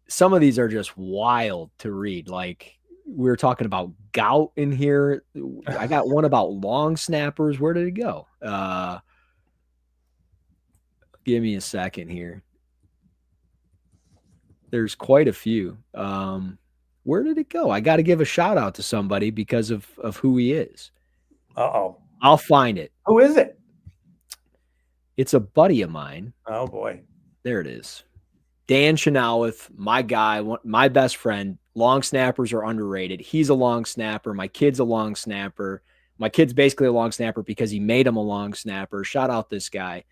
Some of these are just wild to read. Like we were talking about gout in here. I got one about long snappers. Where did it go? Give me a second here. There's quite a few. Where did it go? I got to give a shout out to somebody because of who he is. Uh-oh. I'll find it. Who is it? It's a buddy of mine. Oh, boy. There it is. Dan Chenoweth, my guy, my best friend. Long snappers are underrated. He's a long snapper. My kid's a long snapper. My kid's basically a long snapper because he made him a long snapper. Shout out this guy.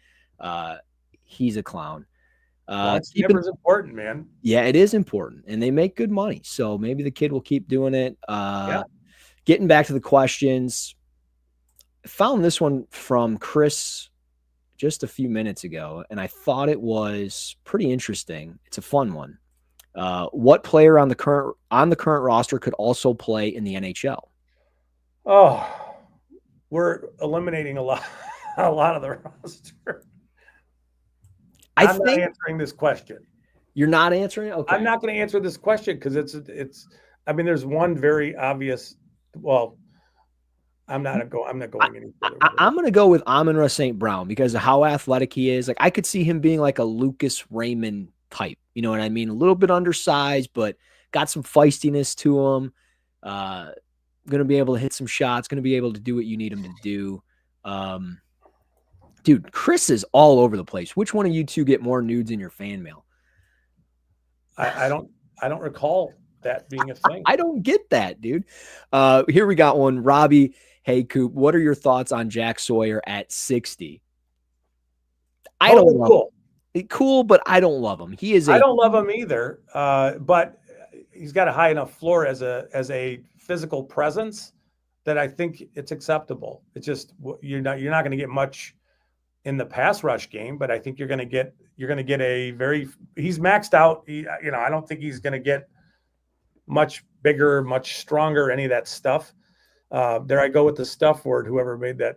He's a clown. Snapper's important, man. Yeah, it is important, and they make good money. So maybe the kid will keep doing it. Getting back to the questions, I found this one from Chris just a few minutes ago, and I thought it was pretty interesting. It's a fun one. What player on the current roster could also play in the NHL? Oh, we're eliminating a lot of the roster. I'm not answering this question. You're not answering? Okay. I'm not going to answer this question because it's. I mean, there's one very obvious. Well, I'm not going any further. I'm going to go with Amon-Ra St. Brown because of how athletic he is. Like I could see him being like a Lucas Raymond type. You know what I mean? A little bit undersized, but got some feistiness to him. Going to be able to hit some shots. Going to be able to do what you need him to do. Dude, Chris is all over the place. Which one of you two get more nudes in your fan mail? I don't recall that being a thing. I don't get that, dude. Here we got one. Robbie, hey, Coop, what are your thoughts on Jack Sawyer at 60? I don't love cool. Cool, but I don't love him. He is I don't love him either, but he's got a high enough floor as a physical presence that I think it's acceptable. It's just you're not going to get much in the pass rush game, but I think you're going to get a very he's maxed out. I don't think he's going to get much bigger, much stronger, any of that stuff. There I go with the stuff word. Whoever made that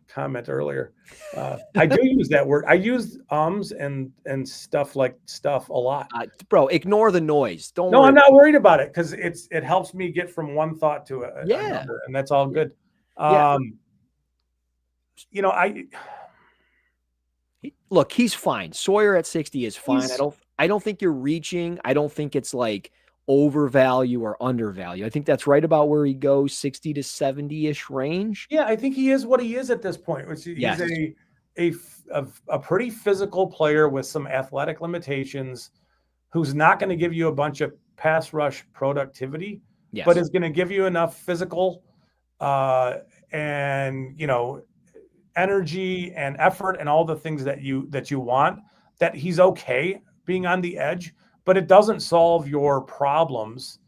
comment earlier. I do use that word. I use and stuff like stuff a lot. Bro, ignore the noise. Don't No, worry. I'm not worried about it because it helps me get from one thought to another, and that's all good. Yeah. Look, he's fine. Sawyer at 60 is fine. I don't think you're reaching. I don't think it's like overvalue or undervalue. I think that's right about where he goes, 60 to 70-ish range. Yeah, I think he is what he is at this point. He's a pretty physical player with some athletic limitations who's not going to give you a bunch of pass rush productivity, but is going to give you enough physical and energy and effort and all the things that you want, that he's okay being on the edge, but it doesn't solve your problems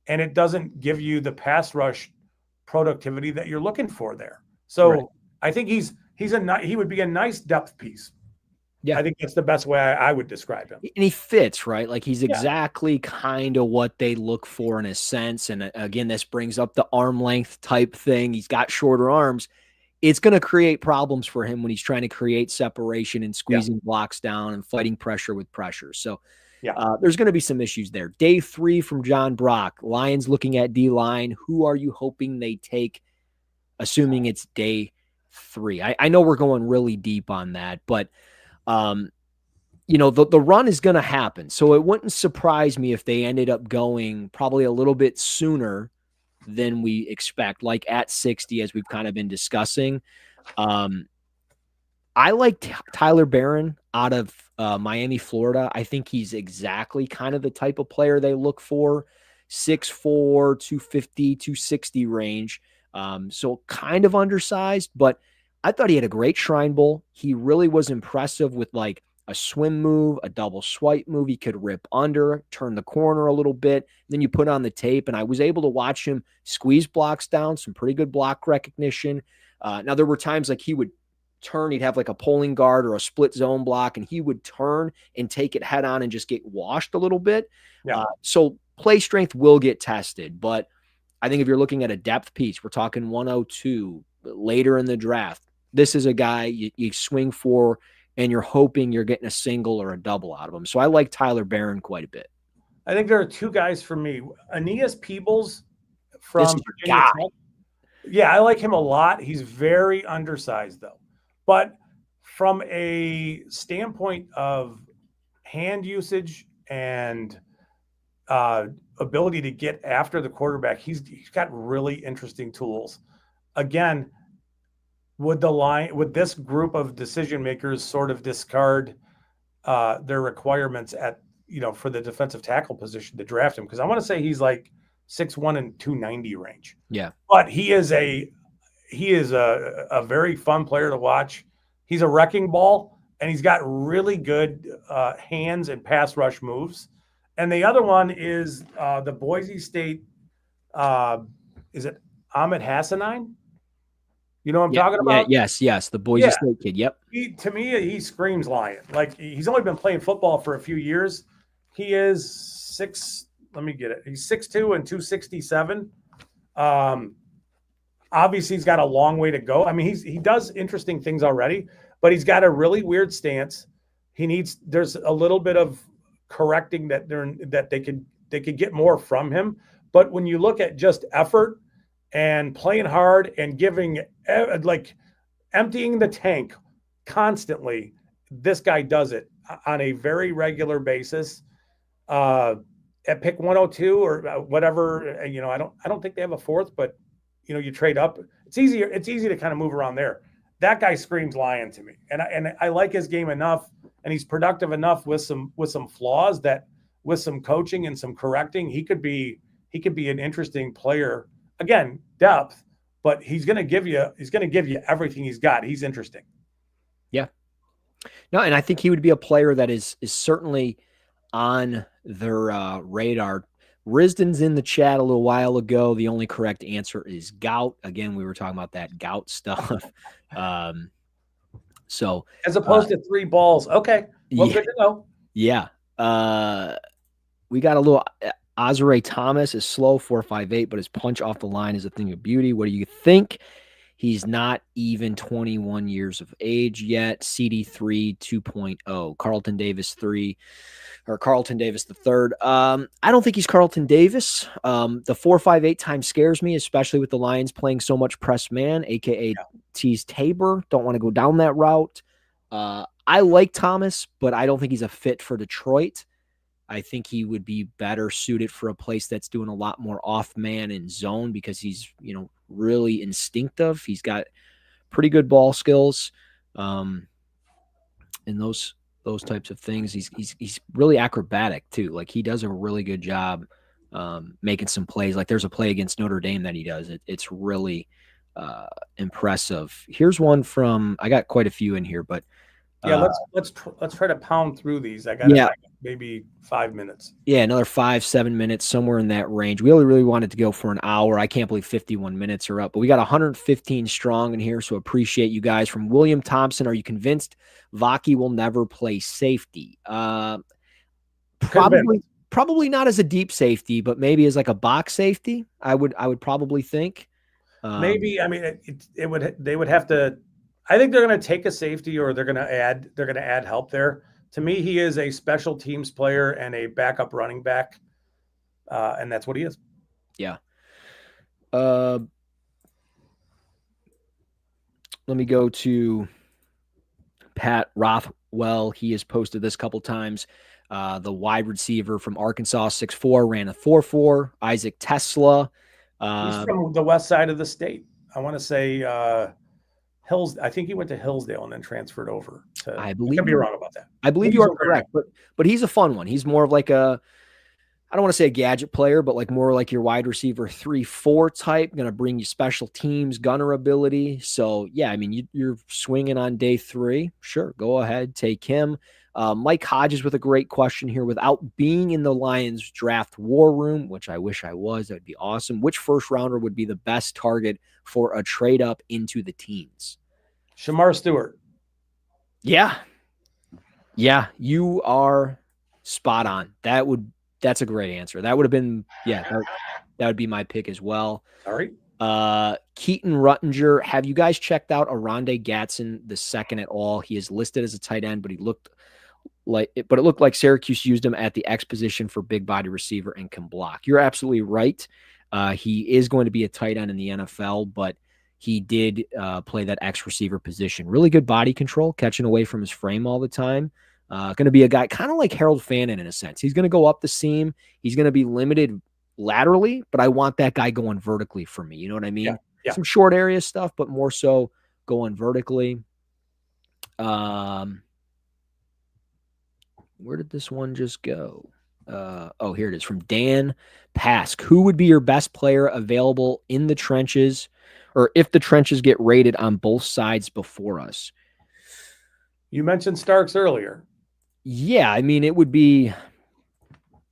and it doesn't give you the pass rush productivity that you're looking for there. So I think he would be a nice depth piece. Yeah, I think that's the best way I would describe him. And he fits, right? Like he's exactly kind of what they look for in a sense. And again, this brings up the arm length type thing. He's got shorter arms. It's going to create problems for him when he's trying to create separation and squeezing blocks down and fighting pressure with pressure. So there's going to be some issues there. Day 3 from John Brock. Lions looking at D-line. Who are you hoping they take, assuming it's day 3? I know we're going really deep on that, but the run is going to happen. So it wouldn't surprise me if they ended up going probably a little bit sooner than we expect, like at 60, as we've kind of been discussing. I like Tyler Barron out of Miami, Florida. I think he's exactly kind of the type of player they look for. 6'4", 250, 260 range. So kind of undersized, but I thought he had a great Shrine Bowl. He really was impressive with like a swim move, a double swipe move. He could rip under, turn the corner a little bit. Then you put on the tape, and I was able to watch him squeeze blocks down, some pretty good block recognition. Now, there were times like he would turn, he'd have like a pulling guard or a split zone block, and he would turn and take it head on and just get washed a little bit. So play strength will get tested, but I think if you're looking at a depth piece, we're talking 102 later in the draft. This is a guy you swing for, and you're hoping you're getting a single or a double out of him. So I like Tyler Barron quite a bit. I think there are two guys for me. Aeneas Peebles from Virginia Tech. Yeah, I like him a lot. He's very undersized, though. But from a standpoint of hand usage and ability to get after the quarterback, he's got really interesting tools. Again, would this group of decision makers sort of discard their requirements for the defensive tackle position to draft him? Because I want to say he's like 6'1" and 290 range. Yeah, but he is a very fun player to watch. He's a wrecking ball, and he's got really good hands and pass rush moves. And the other one is the Boise State. Is it Ahmed Hassanine? You know what I'm talking about? Yes. The Boise State kid. Yep. To me, he screams Lion. Like, he's only been playing football for a few years. He is 6. Let me get it. He's 6'2" and 267. Obviously, he's got a long way to go. I mean, he does interesting things already, but he's got a really weird stance. There's a little bit of correcting that they could get more from him. But when you look at just effort and playing hard and giving, like, emptying the tank constantly, this guy does it on a very regular basis. At pick 102 or whatever, I don't think they have a fourth, but you trade up. It's easy to kind of move around there. that guy screams Lion to me. And I like his game enough, and he's productive enough with some flaws that with some coaching and some correcting, he could be an interesting player. Again, depth, but he's going to give you everything he's got. He's interesting. Yeah. No, and I think he would be a player that is certainly on their radar. Risden's in the chat a little while ago. The only correct answer is gout. Again, we were talking about that gout stuff. So as opposed to 3 balls. Okay. Well, good to know. Yeah. We got a little Azare Thomas is slow 4.58, but his punch off the line is a thing of beauty. What do you think? He's not even 21 years of age yet. CD3 2.0. Carlton Davis 3 or Carlton Davis the third. I don't think he's Carlton Davis. The 4.58 time scares me, especially with the Lions playing so much press man, aka Tease Tabor. Don't want to go down that route. I like Thomas, but I don't think he's a fit for Detroit. I think he would be better suited for a place that's doing a lot more off man and zone because he's, really instinctive. He's got pretty good ball skills, and those types of things. He's really acrobatic too. Like he does a really good job making some plays. Like there's a play against Notre Dame that he does. It's really impressive. Here's one from, I got quite a few in here, but let's try to pound through these. I got maybe 5 minutes. Yeah, another 5-7 minutes, somewhere in that range. We really wanted to go for an hour. I can't believe 51 minutes are up, but we got 115 strong in here, so appreciate you guys. From William Thompson, are you convinced Vaki will never play safety? Probably not as a deep safety, but maybe as like a box safety. I would probably think. Maybe. I mean, they would have to. I think they're going to take a safety, or they're going to add help there. To me, he is a special teams player and a backup running back, and that's what he is. Yeah. Let me go to Pat Rothwell. He has posted this a couple times. The wide receiver from Arkansas, 6'4", ran a 4.4. Isaac Tesla. He's from the west side of the state. I want to say I think he went to Hillsdale and then transferred over to. I could be wrong about that. I believe you are correct, but he's a fun one. He's more of like I don't want to say a gadget player, but like more like your wide receiver 3-4 type, going to bring you special teams, gunner ability. So yeah, I mean, you're swinging on day 3. Sure. Go ahead. Take him. Mike Hodges with a great question here. Without being in the Lions draft war room, which I wish I was, that'd be awesome. Which first rounder would be the best target for a trade up into the teens? Shamar Stewart. Yeah. Yeah. You are spot on. That's a great answer. That would have been, that would be my pick as well. All right. Keaton Ruttinger. Have you guys checked out Aronde Gatson the second at all? He is listed as a tight end, but it looked like Syracuse used him at the X position for big body receiver and can block. You're absolutely right. He is going to be a tight end in the NFL, but he did play that X receiver position. Really good body control, catching away from his frame all the time. Going to be a guy kind of like Harold Fannin in a sense. He's going to go up the seam. He's going to be limited laterally, but I want that guy going vertically for me. You know what I mean? Yeah. Some short area stuff, but more so going vertically. Where did this one just go? Here it is from Dan Pask. Who would be your best player available in the trenches, or if the trenches get rated on both sides before us? You mentioned Starks earlier. Yeah, I mean, it would be.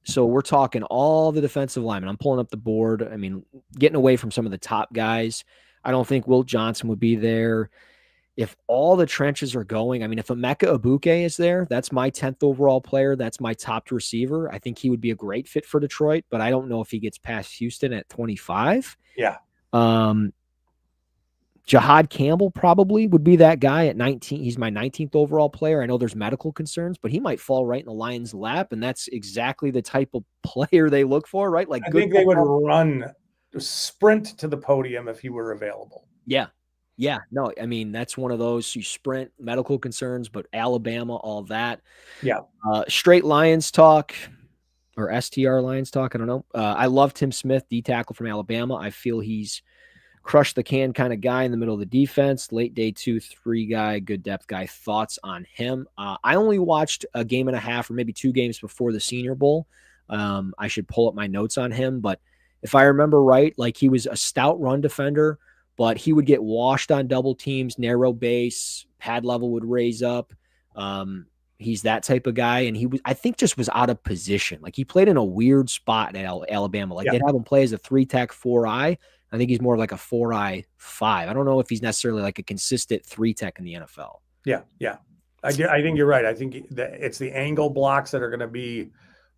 So we're talking all the defensive linemen. I'm pulling up the board. I mean, getting away from some of the top guys. I don't think Wilt Johnson would be there. If all the trenches are going, I mean, if Emeka Ibuke is there, that's my 10th overall player. That's my top receiver. I think he would be a great fit for Detroit, but I don't know if he gets past Houston at 25. Yeah. Jahad Campbell probably would be that guy at 19. He's my 19th overall player. I know there's medical concerns, but he might fall right in the Lions' lap, and that's exactly the type of player they look for, right? Like I think they would sprint to the podium if he were available. Yeah. Yeah, no, I mean, that's one of those, you sprint, medical concerns, but Alabama, all that. Yeah. Straight Lions talk or STR Lions talk, I don't know. I love Tim Smith, D tackle from Alabama. I feel he's crush the can kind of guy in the middle of the defense, late day 2-3 guy, good depth guy. Thoughts on him? I only watched a game and a half or maybe 2 games before the Senior Bowl. I should pull up my notes on him, but if I remember right, like he was a stout run defender, but he would get washed on double teams, narrow base, pad level would raise up. He's that type of guy, and he was, I think, just was out of position. Like he played in a weird spot at Alabama. Like they'd have him play as a 3-tech 4-eye. I think he's more like a 4-eye 5. I don't know if he's necessarily like a consistent 3-tech in the NFL. Yeah. I think you're right. I think that it's the angle blocks that are going to be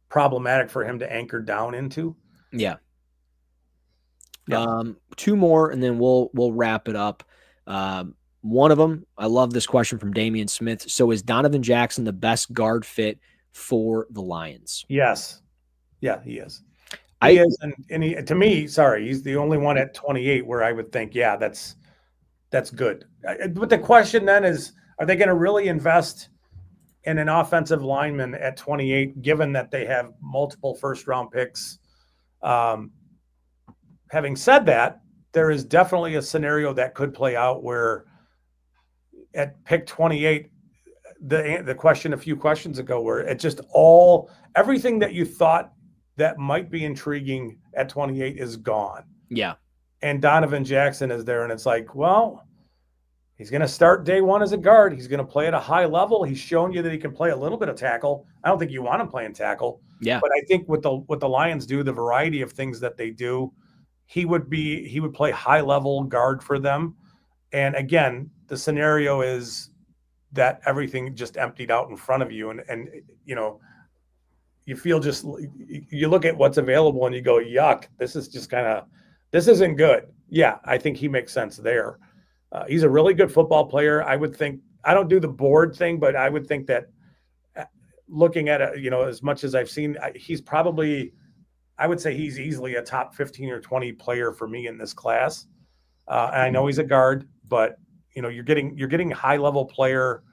problematic for him to anchor down into. Yeah. 2 more, and then we'll wrap it up. One of them, I love this question from Damian Smith. So is Donovan Jackson the best guard fit for the Lions? Yes. Yeah, he is. He is, and he, to me, he's the only one at 28 where I would think, yeah, that's good. But the question then is, are they going to really invest in an offensive lineman at 28, given that they have multiple first-round picks? Having said that, there is definitely a scenario that could play out where at pick 28, the question a few questions ago, where it just everything that you thought that might be intriguing at 28 is gone. Yeah. And Donovan Jackson is there, and it's like, well, he's going to start day one as a guard. He's going to play at a high level. He's shown you that he can play a little bit of tackle. I don't think you want him playing tackle. Yeah. But I think what the Lions do, the variety of things that they do, he would play high level guard for them. And again, the scenario is that everything just emptied out in front of you. And you know, you feel you look at what's available and you go, yuck, this isn't good. Yeah, I think he makes sense there. He's a really good football player. I would think, I don't do the board thing, but I would think that looking at it, as much as I've seen, he's probably, I would say he's easily a top 15 or 20 player for me in this class. And I know he's a guard, but you're getting a high level player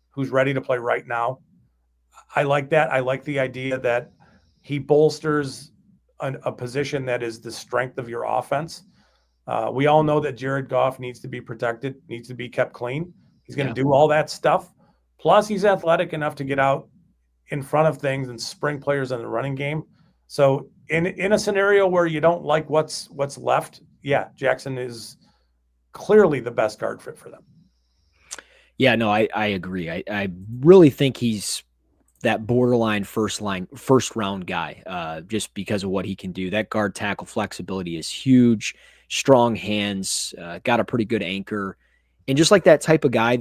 who's ready to play right now. I like that. I like the idea that he bolsters a position that is the strength of your offense. We all know that Jared Goff needs to be protected, needs to be kept clean. He's going to do all that stuff. Plus, he's athletic enough to get out in front of things and spring players in the running game. So in a scenario where you don't like what's left, yeah, Jackson is clearly the best guard fit for them. Yeah, no, I agree. I really think he's that borderline first round guy, just because of what he can do. That guard tackle flexibility is huge, strong hands, got a pretty good anchor. And just like that type of guy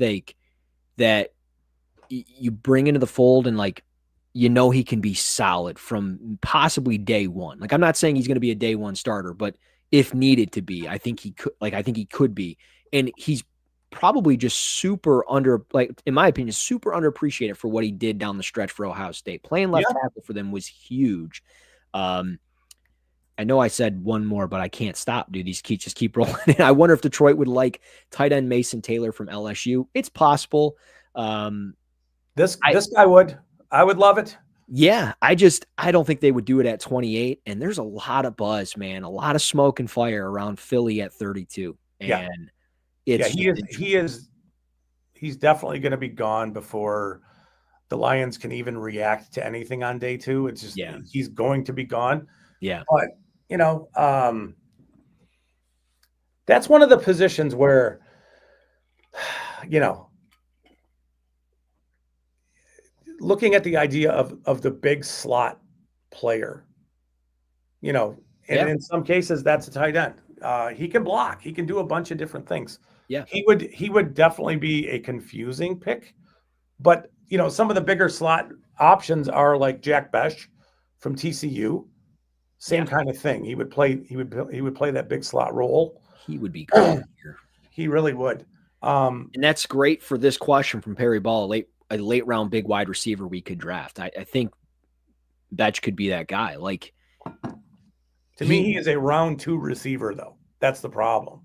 that you bring into the fold and he can be solid from possibly day one. Like, I'm not saying he's going to be a day one starter, but if needed to be, I think he could be. And he's probably just super in my opinion, super underappreciated for what he did down the stretch for Ohio State. Playing left tackle for them was huge. I know I said one more, but I can't stop, dude. These just keep rolling in. I wonder if Detroit would like tight end Mason Taylor from LSU. It's possible. This guy would. I would love it. Yeah, I don't think they would do it at 28. And there's a lot of buzz, man. A lot of smoke and fire around Philly at 32. And he's definitely going to be gone before the Lions can even react to anything on day two. It's just he's going to be gone. Yeah. But that's one of the positions where, looking at the idea of the big slot player, in some cases that's a tight end. He can block. He can do a bunch of different things. Yeah. He would definitely be a confusing pick. But, some of the bigger slot options are like Jack Bisch from TCU. Same kind of thing. He would play that big slot role. He would be great here. He really would. And that's great for this question from Perry Ball, a late round big wide receiver we could draft. I think Bisch could be that guy. To me, he is a round 2 receiver, though. That's the problem.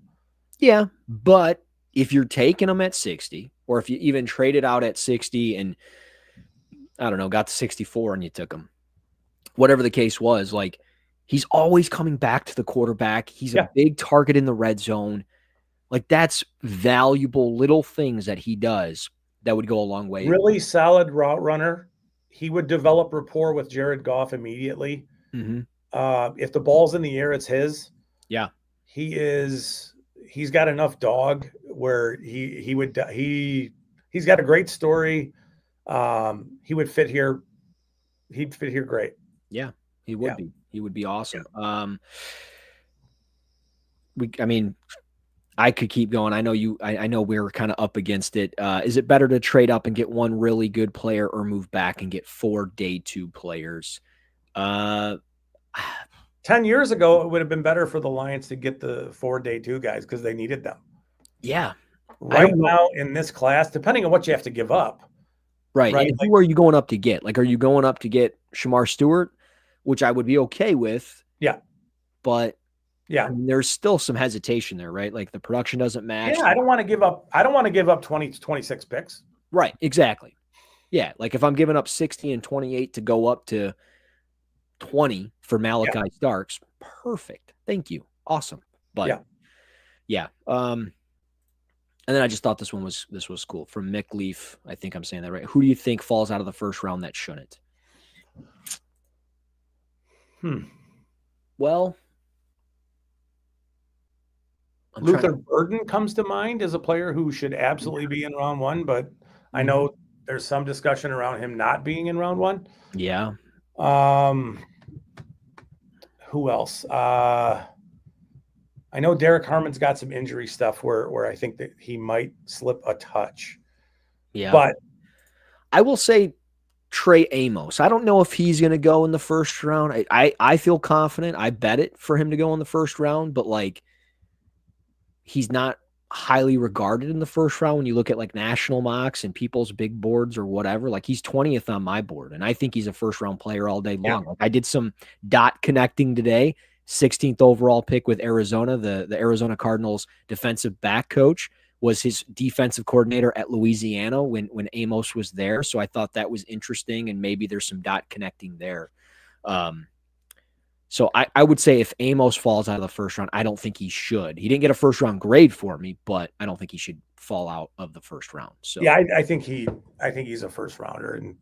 Yeah, but if you're taking him at 60, or if you even traded out at 60 and, I don't know, got to 64 and you took him, whatever the case was, he's always coming back to the quarterback. He's a big target in the red zone. Like, that's valuable little things that he does that would go a long way. Really solid route runner. He would develop rapport with Jared Goff immediately. If the ball's in the air, it's his. Yeah. He's got enough dog where he's got a great story. He would fit here. He'd fit here great. Yeah, he would be. He would be awesome. Yeah. I could keep going. I know I know we're kind of up against it. Is it better to trade up and get one really good player or move back and get 4 day 2 players? 10 years ago, it would have been better for the Lions to get the 4 day 2 guys because they needed them. Yeah. Right now in this class, depending on what you have to give up. Right. And who are you going up to get? Like, are you going up to get Shamar Stewart, which I would be okay with? Yeah. But yeah, I mean, there's still some hesitation there, right? Like, the production doesn't match. Yeah, I don't want to give up 20 to 26 picks. Right, exactly. Yeah, like if I'm giving up 60 and 28 to go up to 20 for Malachi Starks, perfect. Thank you. Awesome. But yeah. And then I just thought this was cool. From Mick Leaf, I think I'm saying that right. Who do you think falls out of the first round that shouldn't? Well, Luther Burden comes to mind as a player who should absolutely be in round 1, but I know there's some discussion around him not being in round 1. Yeah. Who else? I know Derek Harmon's got some injury stuff where I think that he might slip a touch. Yeah. But I will say Trey Amos. I don't know if he's going to go in the first round. I feel confident. I bet it for him to go in the first round, but like, he's not highly regarded in the first round when you look at like national mocks and people's big boards or whatever. Like, he's 20th on my board, and I think he's a first round player all day long. Like, I did some dot connecting today. 16th overall pick with Arizona. The Arizona Cardinals defensive back coach was his defensive coordinator at Louisiana when Amos was there. So I thought that was interesting, and maybe there's some dot connecting there. So I would say if Amos falls out of the first round, I don't think he should. He didn't get a first round grade for me, but I don't think he should fall out of the first round. So yeah, I think he's a first rounder, and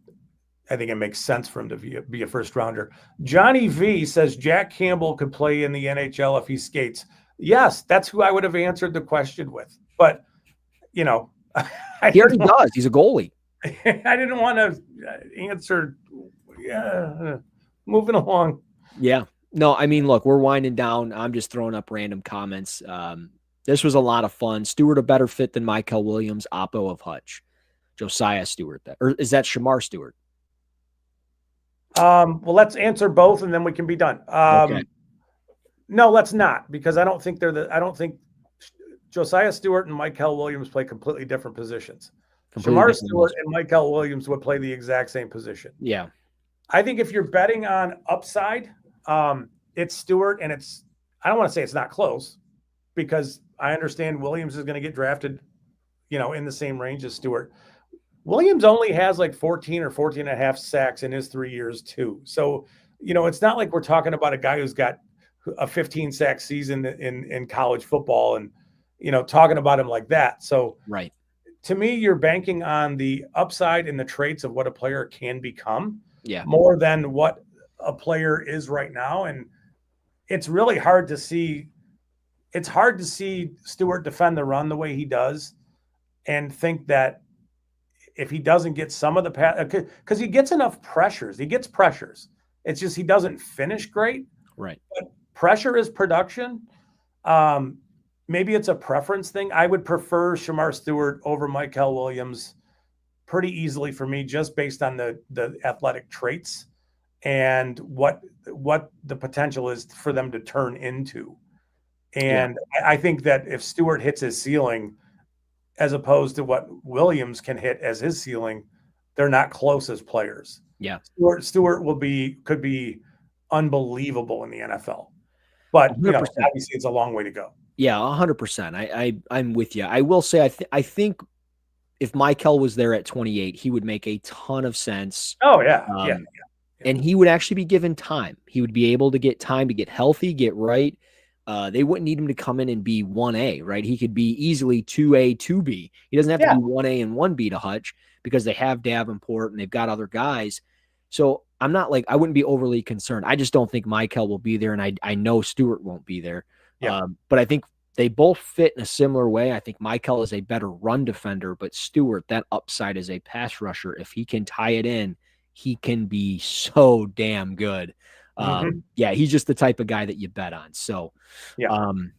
I think it makes sense for him to be a first rounder. Johnny V says Jack Campbell could play in the NHL if he skates. Yes, that's who I would have answered the question with. But he already does. He's a goalie. I didn't want to answer. Yeah, moving along. Yeah. No, I mean, look, we're winding down. I'm just throwing up random comments. This was a lot of fun. Stewart a better fit than Michael Williams, Oppo of Hutch. Josiah Stewart. Or is that Shamar Stewart? Well, let's answer both and then we can be done. Okay. No, let's not, because I don't think Josiah Stewart and Michael Williams play completely different positions. Shamar Stewart and Michael Williams would play the exact same position. Yeah. I think if you're betting on upside, it's Stewart, and I don't want to say it's not close, because I understand Williams is going to get drafted, in the same range as Stewart. Williams only has like 14 or 14 and a half sacks in his 3 years too. So, it's not like we're talking about a guy who's got a 15 sack season in college football and, talking about him like that. So right. To me, you're banking on the upside and the traits of what a player can become. Yeah. More than what a player is right now. And it's really hard to see. It's hard to see Stewart defend the run the way he does and think that if he doesn't get some of the pass, because he gets enough pressures. He gets pressures. It's just he doesn't finish great. Right. But pressure is production. Maybe it's a preference thing. I would prefer Shamar Stewart over Michael Williams pretty easily for me, just based on the athletic traits and what the potential is for them to turn into. And I think that if Stewart hits his ceiling, as opposed to what Williams can hit as his ceiling, they're not close as players. Yeah. Stewart could be unbelievable in the NFL, but obviously it's a long way to go. Yeah, 100%. I'm with you. I will say I think if Michael was there at 28, he would make a ton of sense. Oh yeah. And he would actually be given time. He would be able to get time to get healthy, get right. they wouldn't need him to come in and be 1A, right? He could be easily 2A, 2B. He doesn't have to be 1A and 1B to Hutch because they have Davenport and they've got other guys. So I'm not like, I wouldn't be overly concerned. I just don't think Michael will be there, and I know Stewart won't be there. But I think they both fit in a similar way. I think Michael is a better run defender, but Stewart, that upside as a pass rusher, if he can tie it in, he can be so damn good. Yeah, he's just the type of guy that you bet on. So, we'll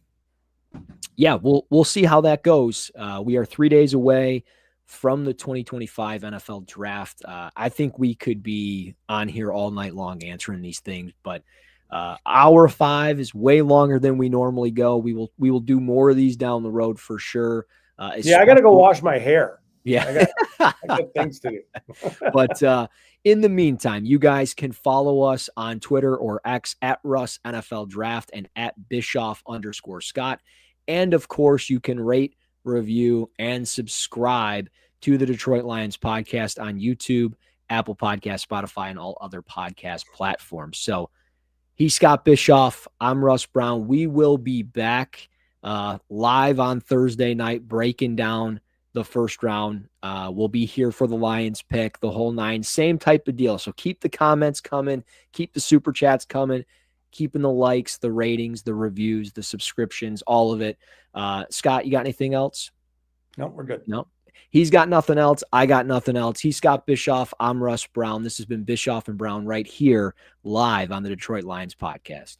see how that goes. We are 3 days away from the 2025 NFL draft. I think we could be on here all night long answering these things, but hour 5 is way longer than we normally go. We will do more of these down the road for sure. I got to go wash my hair. Yeah, I got things to do. But in the meantime, you guys can follow us on Twitter or X at Russ NFL Draft and at Bischoff_Scott. And of course, you can rate, review, and subscribe to the Detroit Lions podcast on YouTube, Apple Podcasts, Spotify, and all other podcast platforms. So he's Scott Bischoff. I'm Russ Brown. We will be back live on Thursday night breaking down the first round. We'll be here for the Lions pick, the whole 9, same type of deal. So keep the comments coming, keep the super chats coming, keeping the likes, the ratings, the reviews, the subscriptions, all of it. Scott, you got anything else? No, we're good. No, he's got nothing else. I got nothing else. He's Scott Bischoff. I'm Russ Brown. This has been Bischoff and Brown right here live on the Detroit Lions podcast.